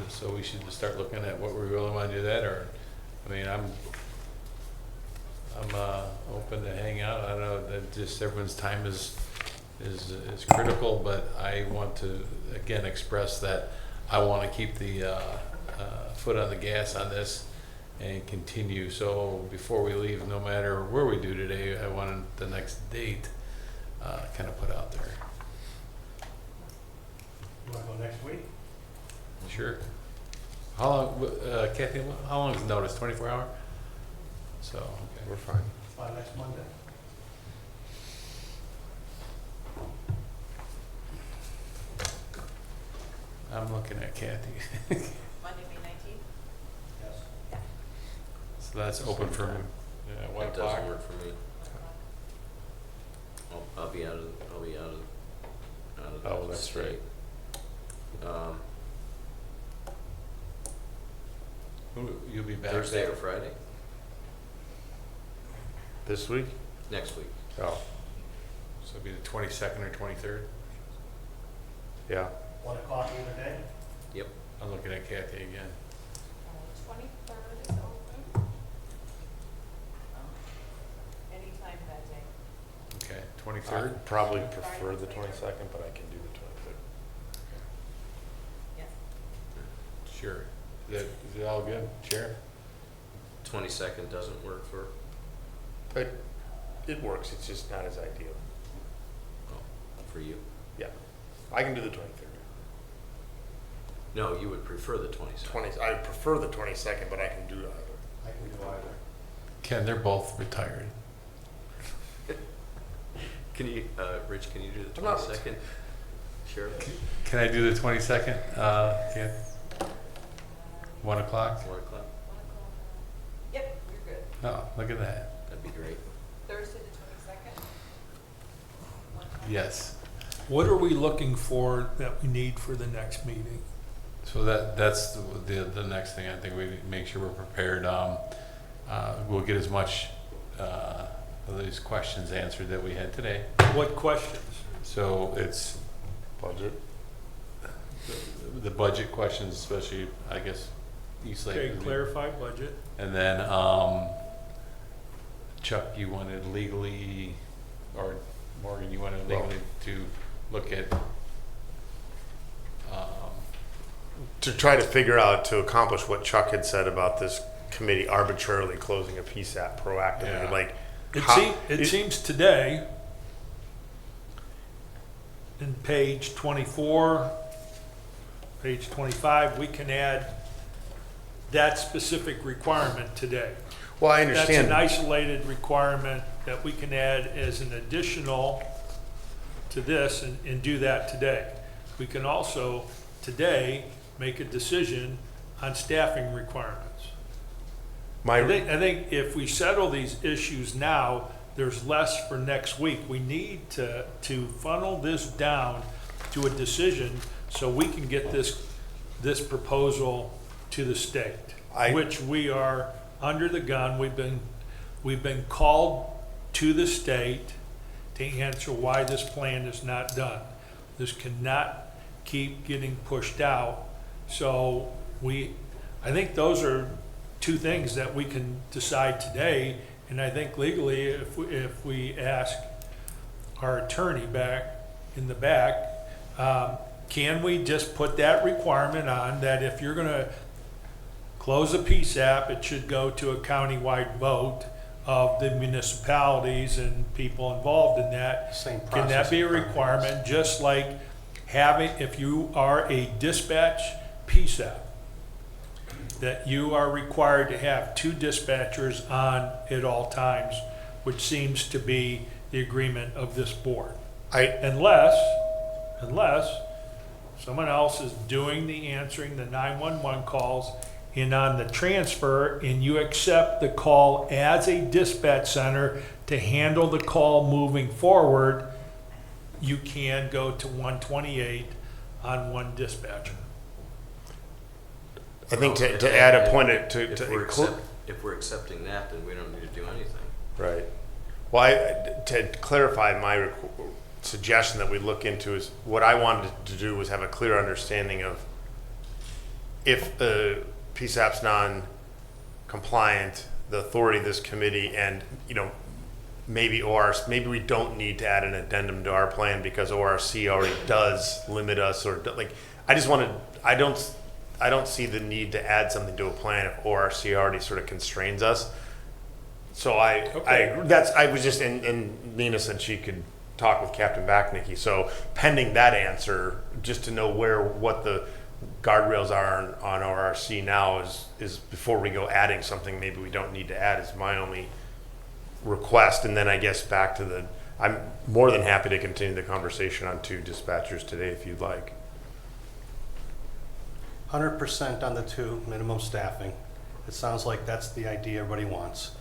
So we should just start looking at what we really want to do that, or, I mean, I'm open to hang out. I don't know that just everyone's time is critical, but I want to, again, express that I want to keep the foot on the gas on this and continue. So before we leave, no matter where we do today, I wanted the next date kind of put out there. You want to go next week? Sure. How long, Kathy, how long is the notice? 24 hour? So, okay. We're fine. Next Monday? I'm looking at Kathy. Monday, May 19th? Yes. So that's open for, That 1 doesn't o'clock. work for me. I'll be out of Oh, that's state. right. You'll be back Thursday there. or Friday? This week? Next week. Oh, So it'll be the 22nd or 23rd. yeah. 1 o'clock either day? Yep. I'm looking at Kathy again. 23rd is open. Anytime that day. Okay, I 23rd. probably prefer the 22nd, but I can do the 23rd. Yes. Sure. Is it all good, Sheriff? 22nd doesn't work for, It works, it's just not as ideal. for you? Yeah. I can do the 23rd. No, you would prefer the 22nd. I prefer the 22nd, but I can do either. I can do either. Ken, they're both retired. Can you, Rich, can you do the I'm not- 22nd? Sheriff? Can I do the 22nd, Ken? 1 o'clock? 4 o'clock? Yep, you're good. Oh, look at that. That'd be great. Thursday, the 22nd? Yes. What are we looking for that we need for the next meeting? So that's the next thing. I think we make sure we're prepared. We'll get as much of these questions answered that we had today. What questions? So it's Budget? the budget questions, especially, I guess, East Lake. Okay, clarify budget. And then, Chuck, you wanted legally, or Morgan, you wanted Well- legally to look at, To try to figure out, to accomplish what Chuck had said about this committee arbitrarily closing a PSAP proactively, Yeah. like. It seems today, in page 24, page 25, we can add that specific requirement today. Well, I That's understand. an isolated requirement that we can add as an additional to this and do that today. We can also, today, make a decision on staffing requirements. I think if we settle these issues now, there's less for next week. We need to funnel this down to a decision so we can get this proposal to the state, which we are under the gun. We've been called to the state to answer why this plan is not done. This cannot keep getting pushed out. So I think those are two things that we can decide today. And I think legally, if we ask our attorney back in the back, can we just put that requirement on that if you're gonna close a PSAP, it should go to a countywide vote of the municipalities and people involved in that? Same Can that be a process. requirement, just like having, if you are a dispatch PSAP, that you are required to have 2 dispatchers on at all times, which seems to be the agreement of this board. Unless someone else is doing the answering the 911 calls and on the transfer, and you accept the call as a dispatch center to handle the call moving forward, you can go to 128 on 1 dispatcher. I think to add a point, to If we're accepting that, then we don't need to do anything. right. Well, to clarify my suggestion that we look into is, what I wanted to do was have a clear understanding of if PSAP's non-compliant, the authority of this committee and, maybe maybe we don't need to add an addendum to our plan because ORC already does limit us I don't see the need to add something to a plan if ORC already sort of constrains us. So I was just, and Nina said she could talk with Captain Backnicky. So pending that answer, just to know what the guardrails are on ORC now is before we go adding something maybe we don't need to add is my only request. And then I guess back to I'm more than happy to continue the conversation on 2 dispatchers today if you'd like. 100% on the 2 minimum staffing. It sounds like that's the idea everybody wants.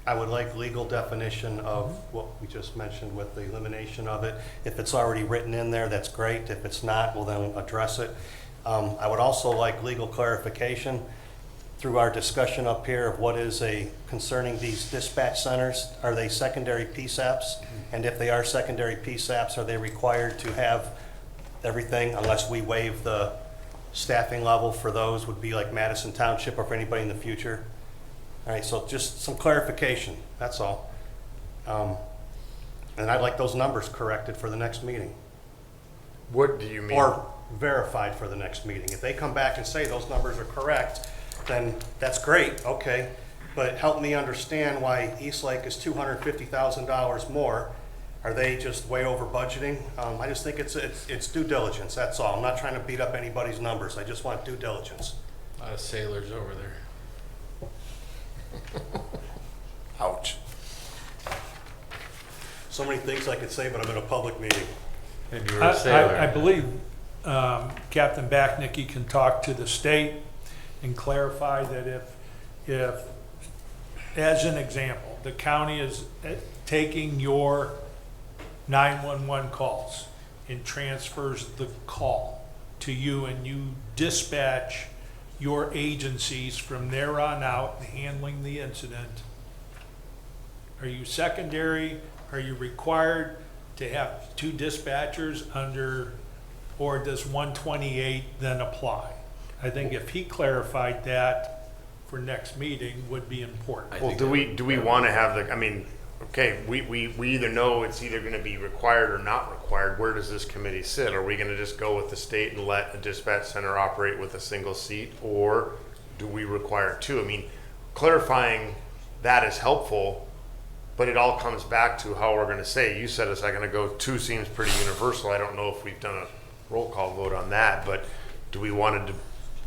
I would like legal definition of what we just mentioned with the elimination of it. If it's already written in there, that's great. If it's not, we'll then address it. I would also like legal clarification through our discussion up here of what is concerning these dispatch centers. Are they secondary PSAPs? And if they are secondary PSAPs, are they required to have everything unless we waive the staffing level for those would be like Madison Township or for anybody in the future? All right, so just some clarification, that's all. And I'd like those numbers corrected for the next meeting. What do you mean? Or verified for the next meeting. If they come back and say those numbers are correct, then that's great, okay. But help me understand why Eastlake is $250,000 more. Are they just way over budgeting? I just think it's due diligence, that's all. I'm not trying to beat up anybody's numbers. I just want due diligence. A lot of sailors over there. Ouch. So many things I could say, but I'm in a public meeting. And you're a sailor. I believe Captain Backnicky can talk to the state and clarify that if, as an example, the county is taking your 911 calls and transfers the call to you and you dispatch your agencies from there on out handling the incident, are you secondary? Are you required to have 2 dispatchers under, or does 128 then apply? I think if he clarified that for next meeting would be important. Well, do we want to have okay, we either know it's either going to be required or not required. Where does this committee sit? Are we going to just go with the state and let a dispatch center operate with a single seat, or do we require 2? Clarifying that is helpful, but it all comes back to how we're going to say. You said a second ago, 2 seems pretty universal. I don't know if we've done a roll call vote on that, but do we want to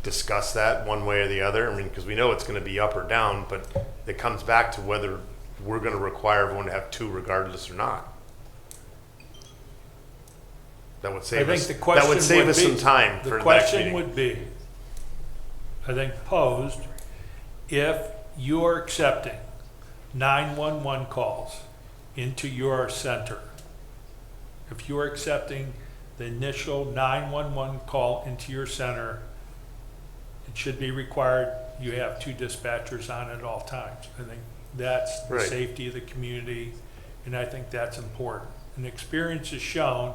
discuss that one way or the other? Because we know it's going to be up or down, but it comes back to whether we're going to require everyone to have 2 regardless or not. That would save us. That would save us some time for the next meeting. The question would be, I think posed, if you're accepting 911 calls into your center, if you're accepting the initial 911 call into your center, it should be required you have 2 dispatchers on at all times. I think that's the Right. safety of the community, and I think that's important. And experience has shown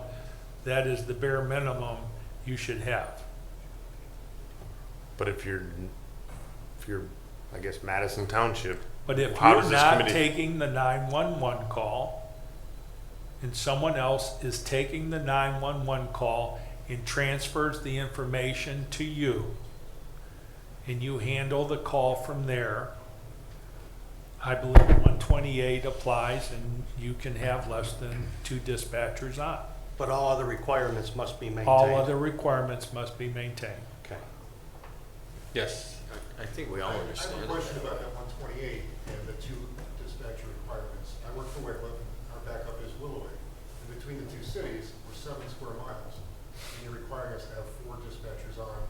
that is the bare minimum you should have. But if you're, I guess, Madison Township, But if how you're does this not committee- taking the 911 call, and someone else is taking the 911 call and transfers the information to you, and you handle the call from there, I believe 128 applies and you can have less than 2 dispatchers on. But all other requirements must be maintained. All other requirements must be maintained. Okay. Yes. I think we all I have understand a it. question about that 128 and the 2 dispatcher requirements. I work for Wickliffe, our backup is Willoway. And between the 2 cities, we're 7 square miles. And you're requiring us to have 4 dispatchers on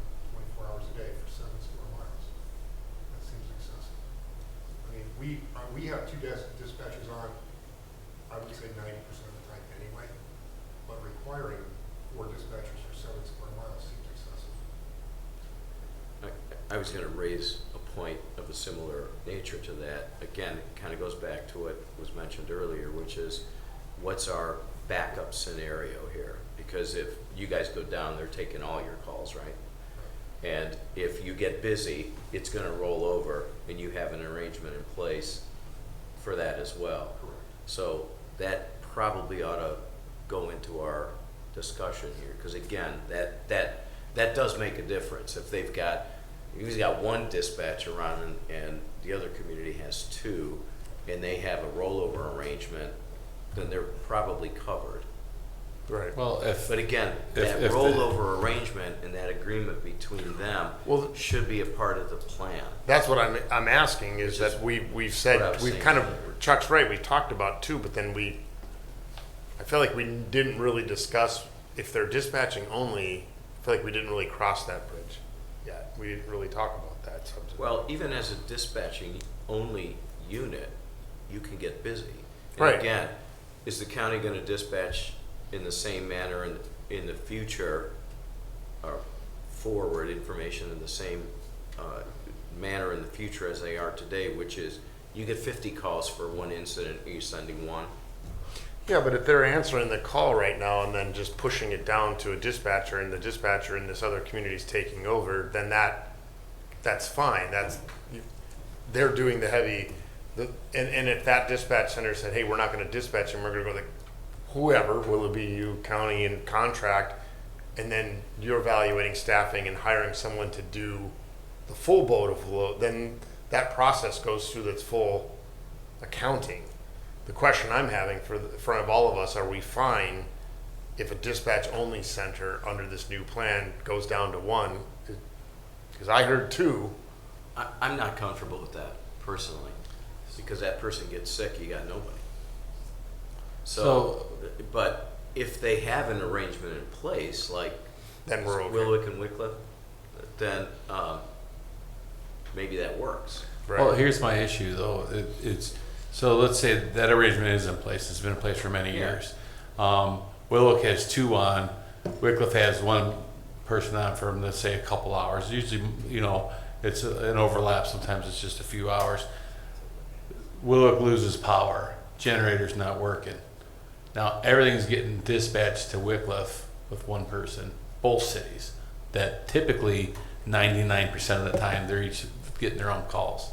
24 hours a day for 7 square miles. That seems excessive. We have 2 dispatchers on, I would say 90% of the time anyway. But requiring 4 dispatchers for 7 square miles seems excessive. I was going to raise a point of a similar nature to that. Again, it kind of goes back to what was mentioned earlier, which is what's our backup scenario here? Because if you guys go down, they're taking all your calls, right? And if you get busy, it's gonna roll over, and you have an arrangement in place for that as well. So that probably ought to go into our discussion here, because again, that does make a difference. If they've got, if he's got one dispatcher on and the other community has two, and they have a rollover arrangement, then they're probably covered. Right. Well, But again, that if the- rollover arrangement and that agreement between them Well, should be a part of the plan. That's what I'm asking, is that we've what I said, was we've saying kind of, earlier. Chuck's right, we talked about two, but then I feel like we didn't really discuss, if they're dispatching only, I feel like we didn't really cross that bridge yet. We didn't really talk about that subject. Well, even as a dispatching only unit, you can get busy. And Right. again, is the county gonna dispatch in the same manner in the future, or forward information in the same manner in the future as they are today, which is you get 50 calls for one incident, are you sending one? Yeah, but if they're answering the call right now and then just pushing it down to a dispatcher, and the dispatcher in this other community is taking over, then that's fine. They're doing the heavy, and if that dispatch center said, hey, we're not gonna dispatch him, we're gonna go to whoever, will it be you, county, and contract, and then you're evaluating staffing and hiring someone to do the full boat of load, then that process goes through its full accounting. The question I'm having in front of all of us, are we fine if a dispatch only center under this new plan goes down to one? Because I heard two. I'm not comfortable with that personally, because that person gets sick, you got nobody. So, but if they have an arrangement in place, like Then we're okay. Wilwick and Wickliffe, then maybe that works. Right. Well, here's my issue though. So let's say that arrangement is in place. It's been in place for many Yeah. years. Willock has two on. Wickliffe has one person on for, let's say, a couple hours. Usually, it's an overlap. Sometimes it's just a few hours. Willock loses power. Generator's not working. Now everything's getting dispatched to Wickliffe with one person, both cities. That typically 99% of the time they're each getting their own calls.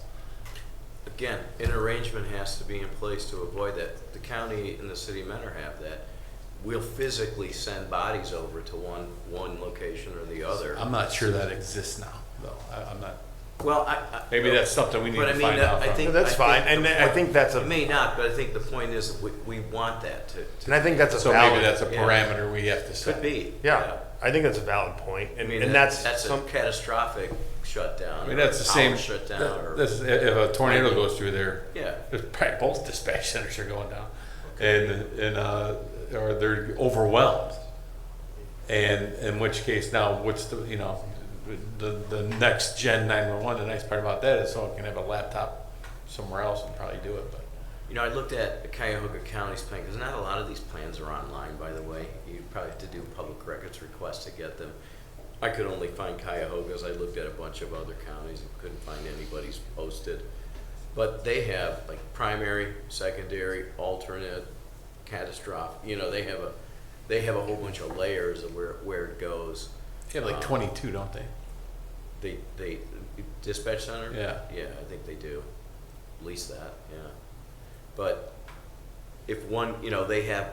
Again, an arrangement has to be in place to avoid that. The county and the city of Mentor have that. We'll physically send bodies over to one location or the other. I'm not sure that exists now, though. I'm not. Well, Maybe that's something we need but to I mean, find out I from. think That's fine, the and I point- think that's It may not, but I think the point is that we want that to And I think that's a So valid. maybe that's a Yeah. parameter we have to set. could be. Yeah, I think that's a valid point, I and, mean, and that's a some. catastrophic shutdown. I mean, that's or the power same. shutdown. or If a tornado goes through there, yeah. there's probably both dispatch centers are going down, and or they're overwhelmed. And in which case, now what's the next gen 911? The nice part about that is someone can have a laptop somewhere else and probably do it. But I looked at Cuyahoga County's plan, because not a lot of these plans are online, by the way. You probably have to do public records requests to get them. I could only find Cuyahoga's. I looked at a bunch of other counties and couldn't find anybody's posted. But they have like primary, secondary, alternate, catastrophic. They have a whole bunch of layers of where it goes. they have like 22, don't they? They dispatch center? Yeah. Yeah, I think they do. At least that, yeah. But if one, they have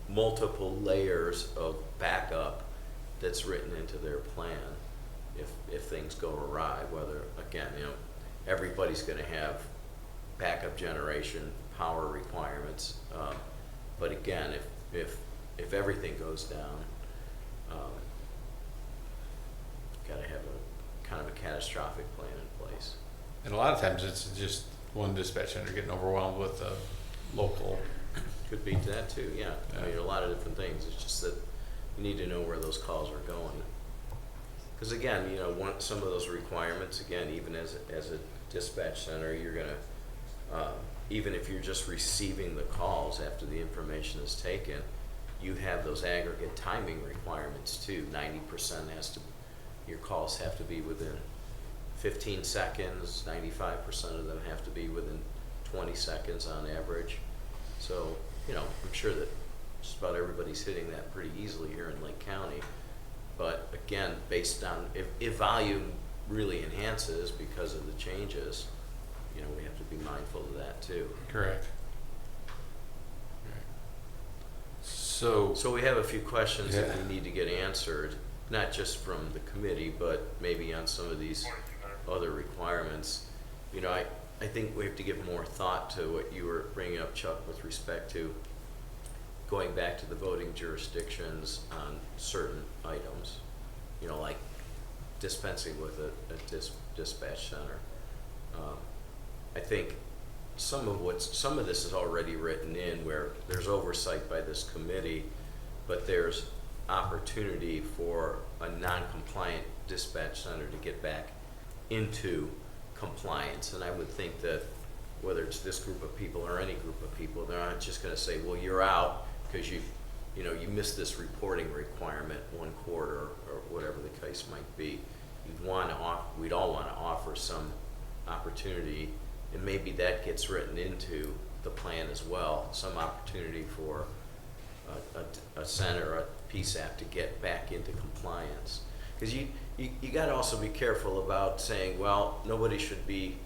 multiple layers of backup that's written into their plan if things go awry, whether, again, everybody's gonna have backup generation, power requirements. But again, if everything goes down, gotta have a kind of a catastrophic plan in place. And a lot of times it's just one dispatch center getting overwhelmed with the local. Could be that too, yeah. I mean, a lot of different things. It's just that you need to know where those calls are going. Because again, some of those requirements, again, even as a dispatch center, you're gonna, even if you're just receiving the calls after the information is taken, you have those aggregate timing requirements too. 90% your calls have to be within 15 seconds, 95% of them have to be within 20 seconds on average. So, I'm sure that just about everybody's hitting that pretty easily here in Lake County. But again, based on, if volume really enhances because of the changes, you know, we have to be mindful of that too. Correct. So, So we have a few questions that Yeah. we need to get answered, not just from the committee, but maybe on some of these other requirements. You know, I think we have to give more thought to what you were bringing up, Chuck, with respect to going back to the voting jurisdictions on certain items. You know, like dispensing with a dispatch center. I think some of this is already written in where there's oversight by this committee, but there's opportunity for a non-compliant dispatch center to get back into compliance. And I would think that whether it's this group of people or any group of people, they're not just gonna say, well, you're out because you missed this reporting requirement one quarter or whatever the case might be. We'd all wanna offer some opportunity, and maybe that gets written into the plan as well, some opportunity for a center, a PSAP to get back into compliance. Because you got to also be careful about saying, well, nobody should be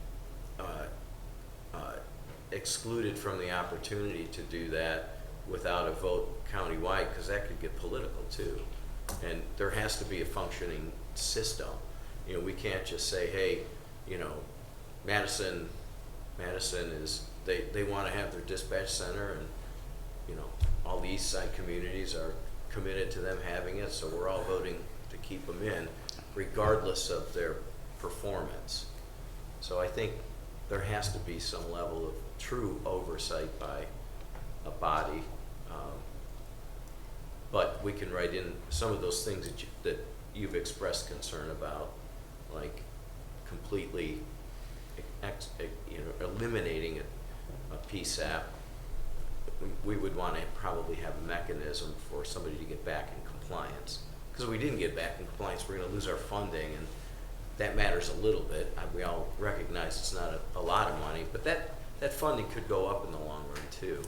excluded from the opportunity to do that without a vote countywide, because that could get political too. And there has to be a functioning system. You know, we can't just say, hey, you know, Madison is, they want to have their dispatch center, and, you know, all the east side communities are committed to them having it, so we're all voting to keep them in, regardless of their performance. So I think there has to be some level of true oversight by a body. But we can write in some of those things that you've expressed concern about, like completely eliminating a PSAP. We would want to probably have a mechanism for somebody to get back in compliance. Because if we didn't get back in compliance, we're going to lose our funding, and that matters a little bit. We all recognize it's not a lot of money, but that funding could go up in the long run too.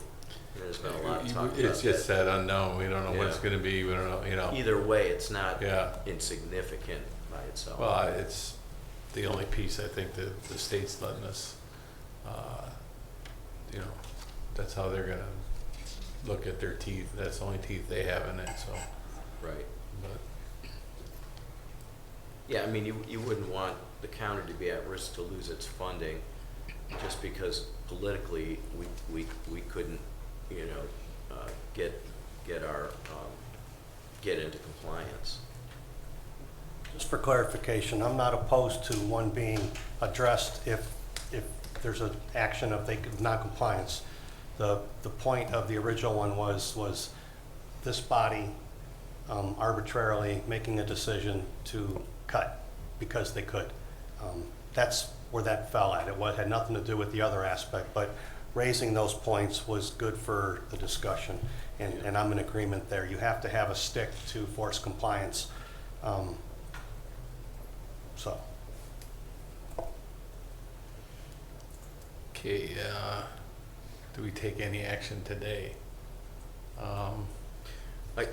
And there's been a lot of talk about it's just that. that unknown. We don't know what it's Yeah. going to be. We don't know, you know. Either way, it's not Yeah. insignificant by itself. Well, it's the only piece I think that the state's letting us, you know, that's how they're gonna look at their teeth. That's the only teeth they have in it, so. Right. But, Yeah, I mean, you wouldn't want the county to be at risk to lose its funding just because politically we couldn't, you know, get into compliance. Just for clarification, I'm not opposed to one being addressed if there's an action of non-compliance. The point of the original one was this body arbitrarily making a decision to cut because they could. That's where that fell at. It had nothing to do with the other aspect, but raising those points was good for the discussion, and I'm in agreement there. You have to have a stick to force compliance. So. okay, do we take any action today? I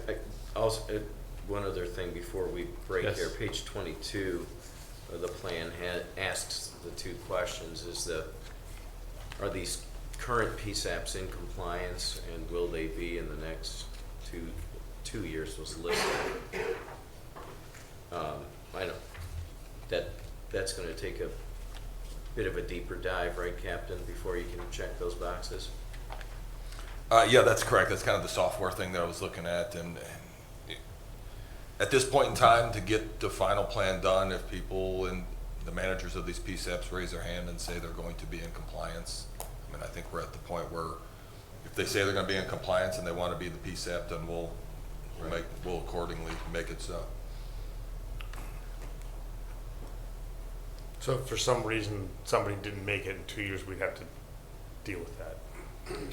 also, one other thing before we break Yes. here, page 22 of the plan asks the two questions, are these current PSAPs in compliance, and will they be in the next two years was listed. I know that's gonna take a bit of a deeper dive, right, Captain, before you can check those boxes? Yeah, that's correct. That's kind of the software thing that I was looking at, and at this point in time, to get the final plan done, if people and the managers of these PSAPs raise their hand and say they're going to be in compliance, I mean, I think we're at the point where if they say they're going to be in compliance and they want to be the PSAP, then we'll accordingly make it so. So if for some reason somebody didn't make it in 2 years, we'd have to deal with that.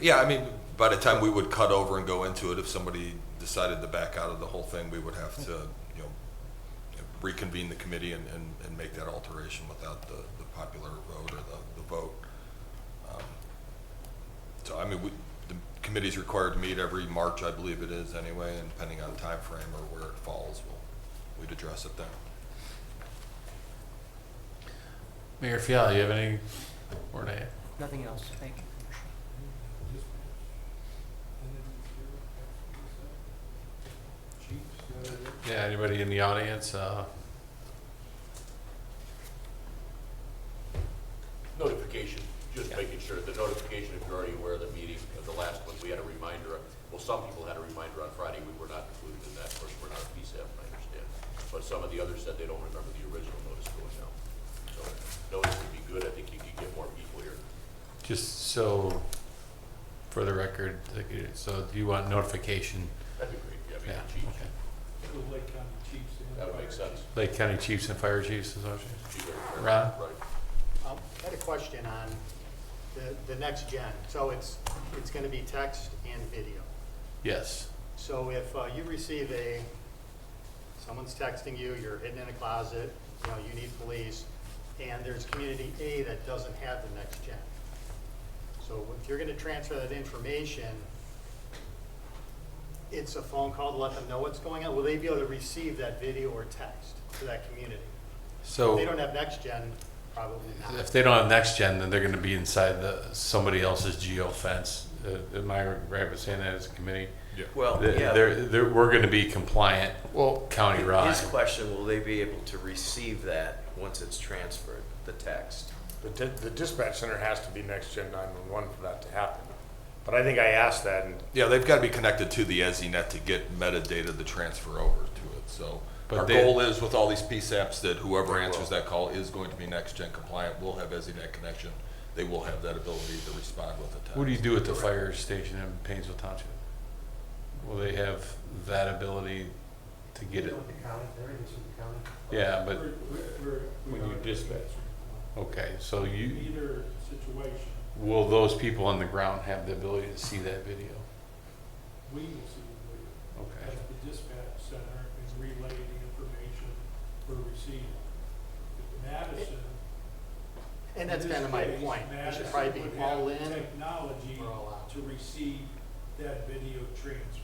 Yeah, I mean, by the time we would cut over and go into it, if somebody decided to back out of the whole thing, we would have to, you know, reconvene the committee and make that alteration without the popular vote or the vote. So, I mean, the committee's required to meet every March, I believe it is anyway, and depending on time frame or where it falls, we'd address it then. Mayor Fiala, you have any more to add? Nothing else, thank you. Yeah, anybody in the audience? Notification, just making sure, the notification, if you're already aware of the meeting, of the last one, we had a reminder, well, some people had a reminder on Friday, we were not included in that, of course, we're not a PSAP, I understand. But some of the others said they don't remember the original notice going out. So, notice would be good, I think you could get more people here. Just so, for the record, so do you want notification? That'd be great, Yeah, yeah, the chiefs, okay. Lake County Chiefs and that would make Fire sense. Lake County Chiefs and Fire Chiefs Association. Be very fair. Ron? Right. I had a question on the next gen. So it's going to be text and video. Yes. So if you receive someone's texting you, you're hidden in a closet, you need police, and there's community A that doesn't have the next gen. So if you're going to transfer that information, it's a phone call to let them know what's going on. Will they be able to receive that video or text to that community? If So they don't have next gen, probably not. if they don't have next gen, then they're going to be inside somebody else's geo fence. Am I right with saying that as a committee? Well, yeah. We're going to be compliant. Well, Countywide. His question, will they be able to receive that once it's transferred, the text? the dispatch center has to be next gen 911 for that to happen. But I think I asked that, and Yeah, they've got to be connected to the EZNet to get metadata to transfer over to it, so. But Our they- goal is with all these PSAPs that whoever answers that call is going to be next-gen compliant, will have EZNet connection. They will have that ability to respond with a text. What do you do at the fire station in Painesville Township? Will they have that ability to get it? Yeah, but, when you dispatch. Okay, so Either situation, will those people on the ground have the ability to see that video? we will see the video. Okay. At the dispatch center and relay the information for receiving. Madison. And that's in kind this of my case, point. We Madison should probably be would have all the in technology or all out. to receive that video transfer.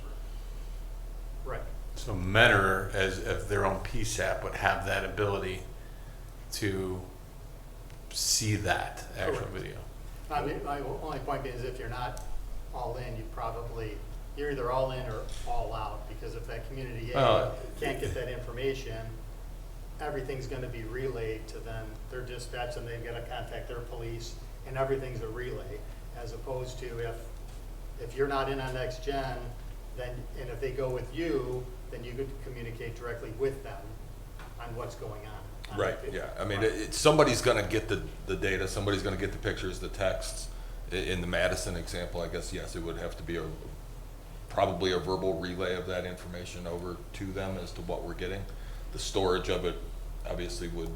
Right. So Mentor, as if their own PSAP, would have that ability to see that actual Correct. video. I mean, my only point being is if you're not all in, you're either all in or all out, because if that community A Well, can't get that information, everything's gonna be relayed to them, their dispatch, and they've gotta contact their police, and everything's a relay, as opposed to if you're not in on next gen, then, and if they go with you, then you could communicate directly with them on what's going on. Right, yeah, I mean, somebody's gonna get the data, somebody's gonna get the pictures, the texts. In the Madison example, I guess, yes, it would have to be probably a verbal relay of that information over to them as to what we're getting. The storage of it obviously would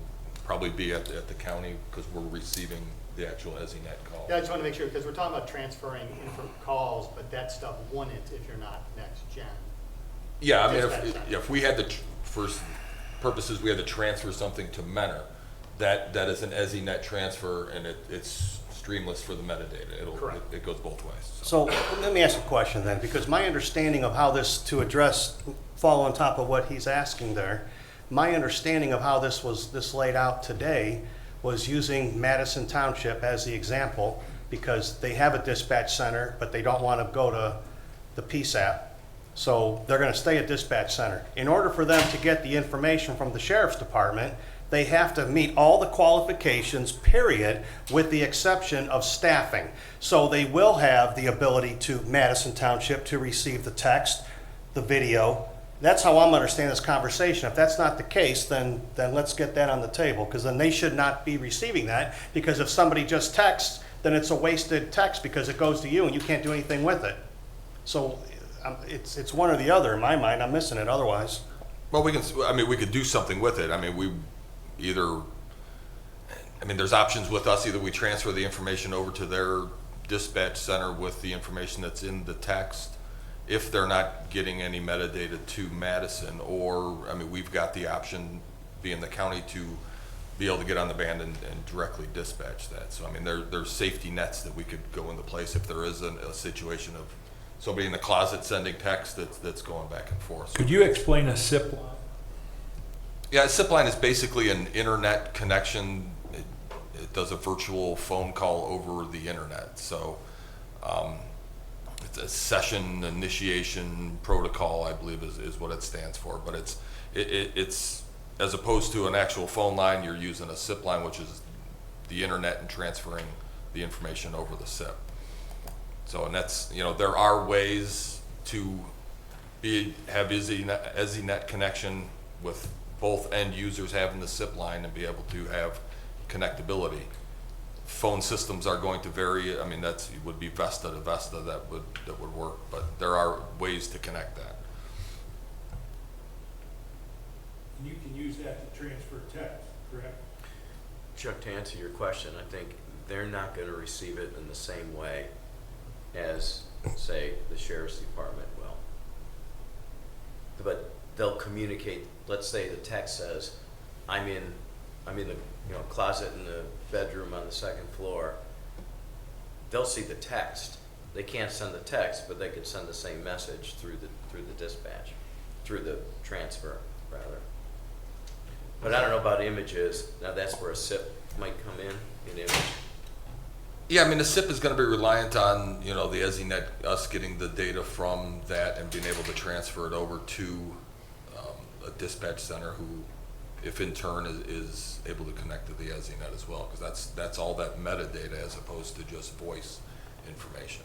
probably be at the county, because we're receiving the actual EZNet call. Yeah, I just want to make sure, because we're talking about transferring calls, but that stuff wouldn't if you're not next gen. Yeah, I mean, Dispatch center. if we had first purposes, we had to transfer something to Mentor, that is an EZNet transfer, and it's streamless for the metadata. Correct. It goes both ways. So let me ask a question then, because my understanding of how this, to address, fall on top of what he's asking there, my understanding of how this laid out today was using Madison Township as the example, because they have a dispatch center, but they don't want to go to the PSAP. So they're going to stay at dispatch center. In order for them to get the information from the sheriff's department, they have to meet all the qualifications, period, with the exception of staffing. So they will have the ability to Madison Township to receive the text, the video. That's how I'm understanding this conversation. If that's not the case, then let's get that on the table, because then they should not be receiving that, because if somebody just texts, then it's a wasted text because it goes to you and you can't do anything with it. So it's one or the other in my mind. I'm missing it otherwise. Well, we could do something with it. There's options with us. Either we transfer the information over to their dispatch center with the information that's in the text, if they're not getting any metadata to Madison, or, we've got the option, being the county, to be able to get on the band and directly dispatch that. So, there's safety nets that we could go into place if there is a situation of somebody in the closet sending text that's going back and forth. Could you explain a SIP line? Yeah, a SIP line is basically an internet connection. It does a virtual phone call over the internet. So it's a session initiation protocol, I believe is what it stands for. But it's as opposed to an actual phone line, you're using a SIP line, which is the internet and transferring the information over the SIP. So, and that's, you know, there are ways to have EZNet connection with both end users having the SIP line and be able to have connectability. Phone systems are going to vary. I mean, it would be Vesta to Vesta that would work, but there are ways to connect that. And you can use that to transfer text, correct? Chuck, to answer your question, I think they're not gonna receive it in the same way as, say, the sheriff's department will. But they'll communicate, let's say the text says, I'm in the, closet in the bedroom on the second floor. They'll see the text. They can't send the text, but they could send the same message through the dispatch, through the transfer, rather. But I don't know about images. Now that's where a SIP might come in image. Yeah, I mean, the SIP is going to be reliant on, the EZNet, us getting the data from that and being able to transfer it over to a dispatch center who, if in turn, is able to connect to the EZNet as well, because that's all that metadata as opposed to just voice information.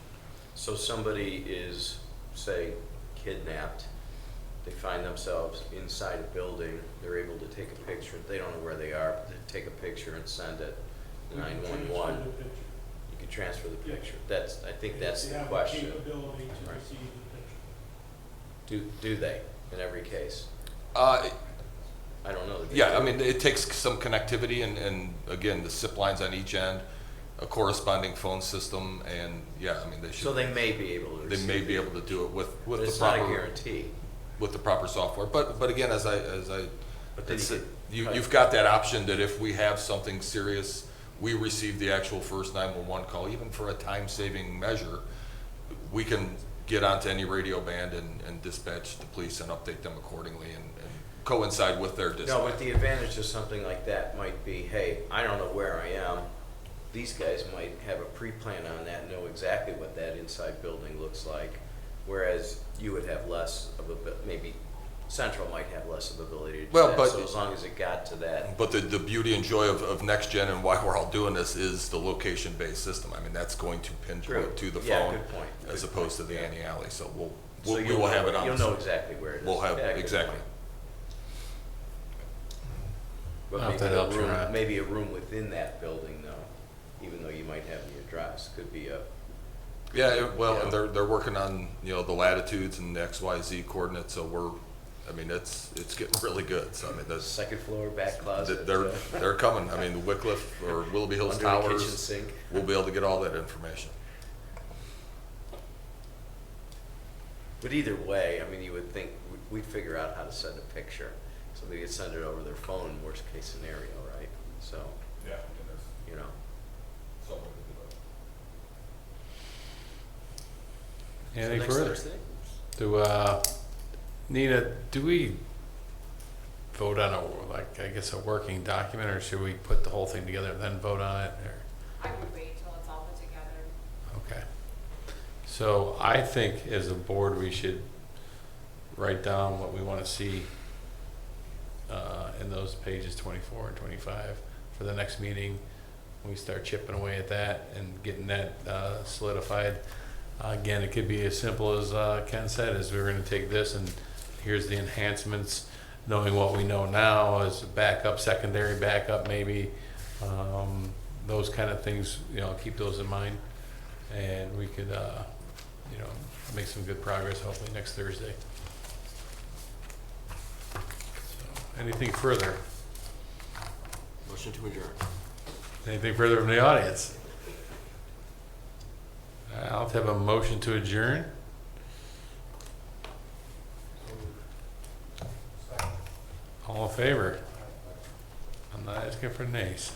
So somebody is, say, kidnapped. They find themselves inside a building. They're able to take a picture. They don't know where they are, but they take a picture and send it to 911. You can transfer the picture. I think that's the question. They have the capability to Right. receive the picture. Do they, in every case? I don't know. Yeah, I mean, it takes some connectivity and again, the SIP lines on each end, a corresponding phone system, and yeah, I mean, they should. So they may be able to They receive may be it, able to do it with but the it's proper. not a guarantee. With the proper software, but again, as I But then said, you could- you've got that option that if we have something serious, we receive the actual first 911 call, even for a time-saving measure, we can get onto any radio band and dispatch the police and update them accordingly and coincide with their dispatch. No, but the advantage of something like that might be, hey, I don't know where I am. These guys might have a pre-plan on that, know exactly what that inside building looks like, whereas you would have less of maybe Central might have less of ability to do that. So as long as it got to that. But the beauty and joy of NextGen and why we're all doing this is the location-based system. I mean, that's going to pinpoint to the Yeah, phone good point. as Good opposed to point. the anti-alley. So So we will have it on. You'll know exactly where it is. We'll have, Yeah, good exactly. point. But Well, if maybe that helps you out. maybe a room within that building though, even though you might have the address, could be a. Yeah, well, Yeah. and they're working on, the latitudes and the XYZ coordinates, so it's getting really good. So I mean, that's, Second floor, back closet. they're coming. I mean, the Wycliffe or Willoughby Hills Under the kitchen Towers, sink. we'll be able to get all that information. But either way, I mean, you would think we'd figure out how to send a picture. Somebody could send it over their phone, worst case scenario, right? So, Yeah. you know. Anything next further? Thursday? Do we vote on a working document, or should we put the whole thing together and then vote on it? Or? I would wait till it's all put together. Okay. So I think as a board, we should write down what we want to see in those pages 24 and 25 for the next meeting. We start chipping away at that and getting that solidified. Again, it could be as simple as Ken said, is we're going to take this and here's the enhancements, knowing what we know now as backup, secondary backup maybe, those kind of things, keep those in mind. And we could, make some good progress hopefully next Thursday. So, anything further? Motion to adjourn. Anything further from the audience? I'll have a motion to adjourn. All in favor? I'm not asking for nays.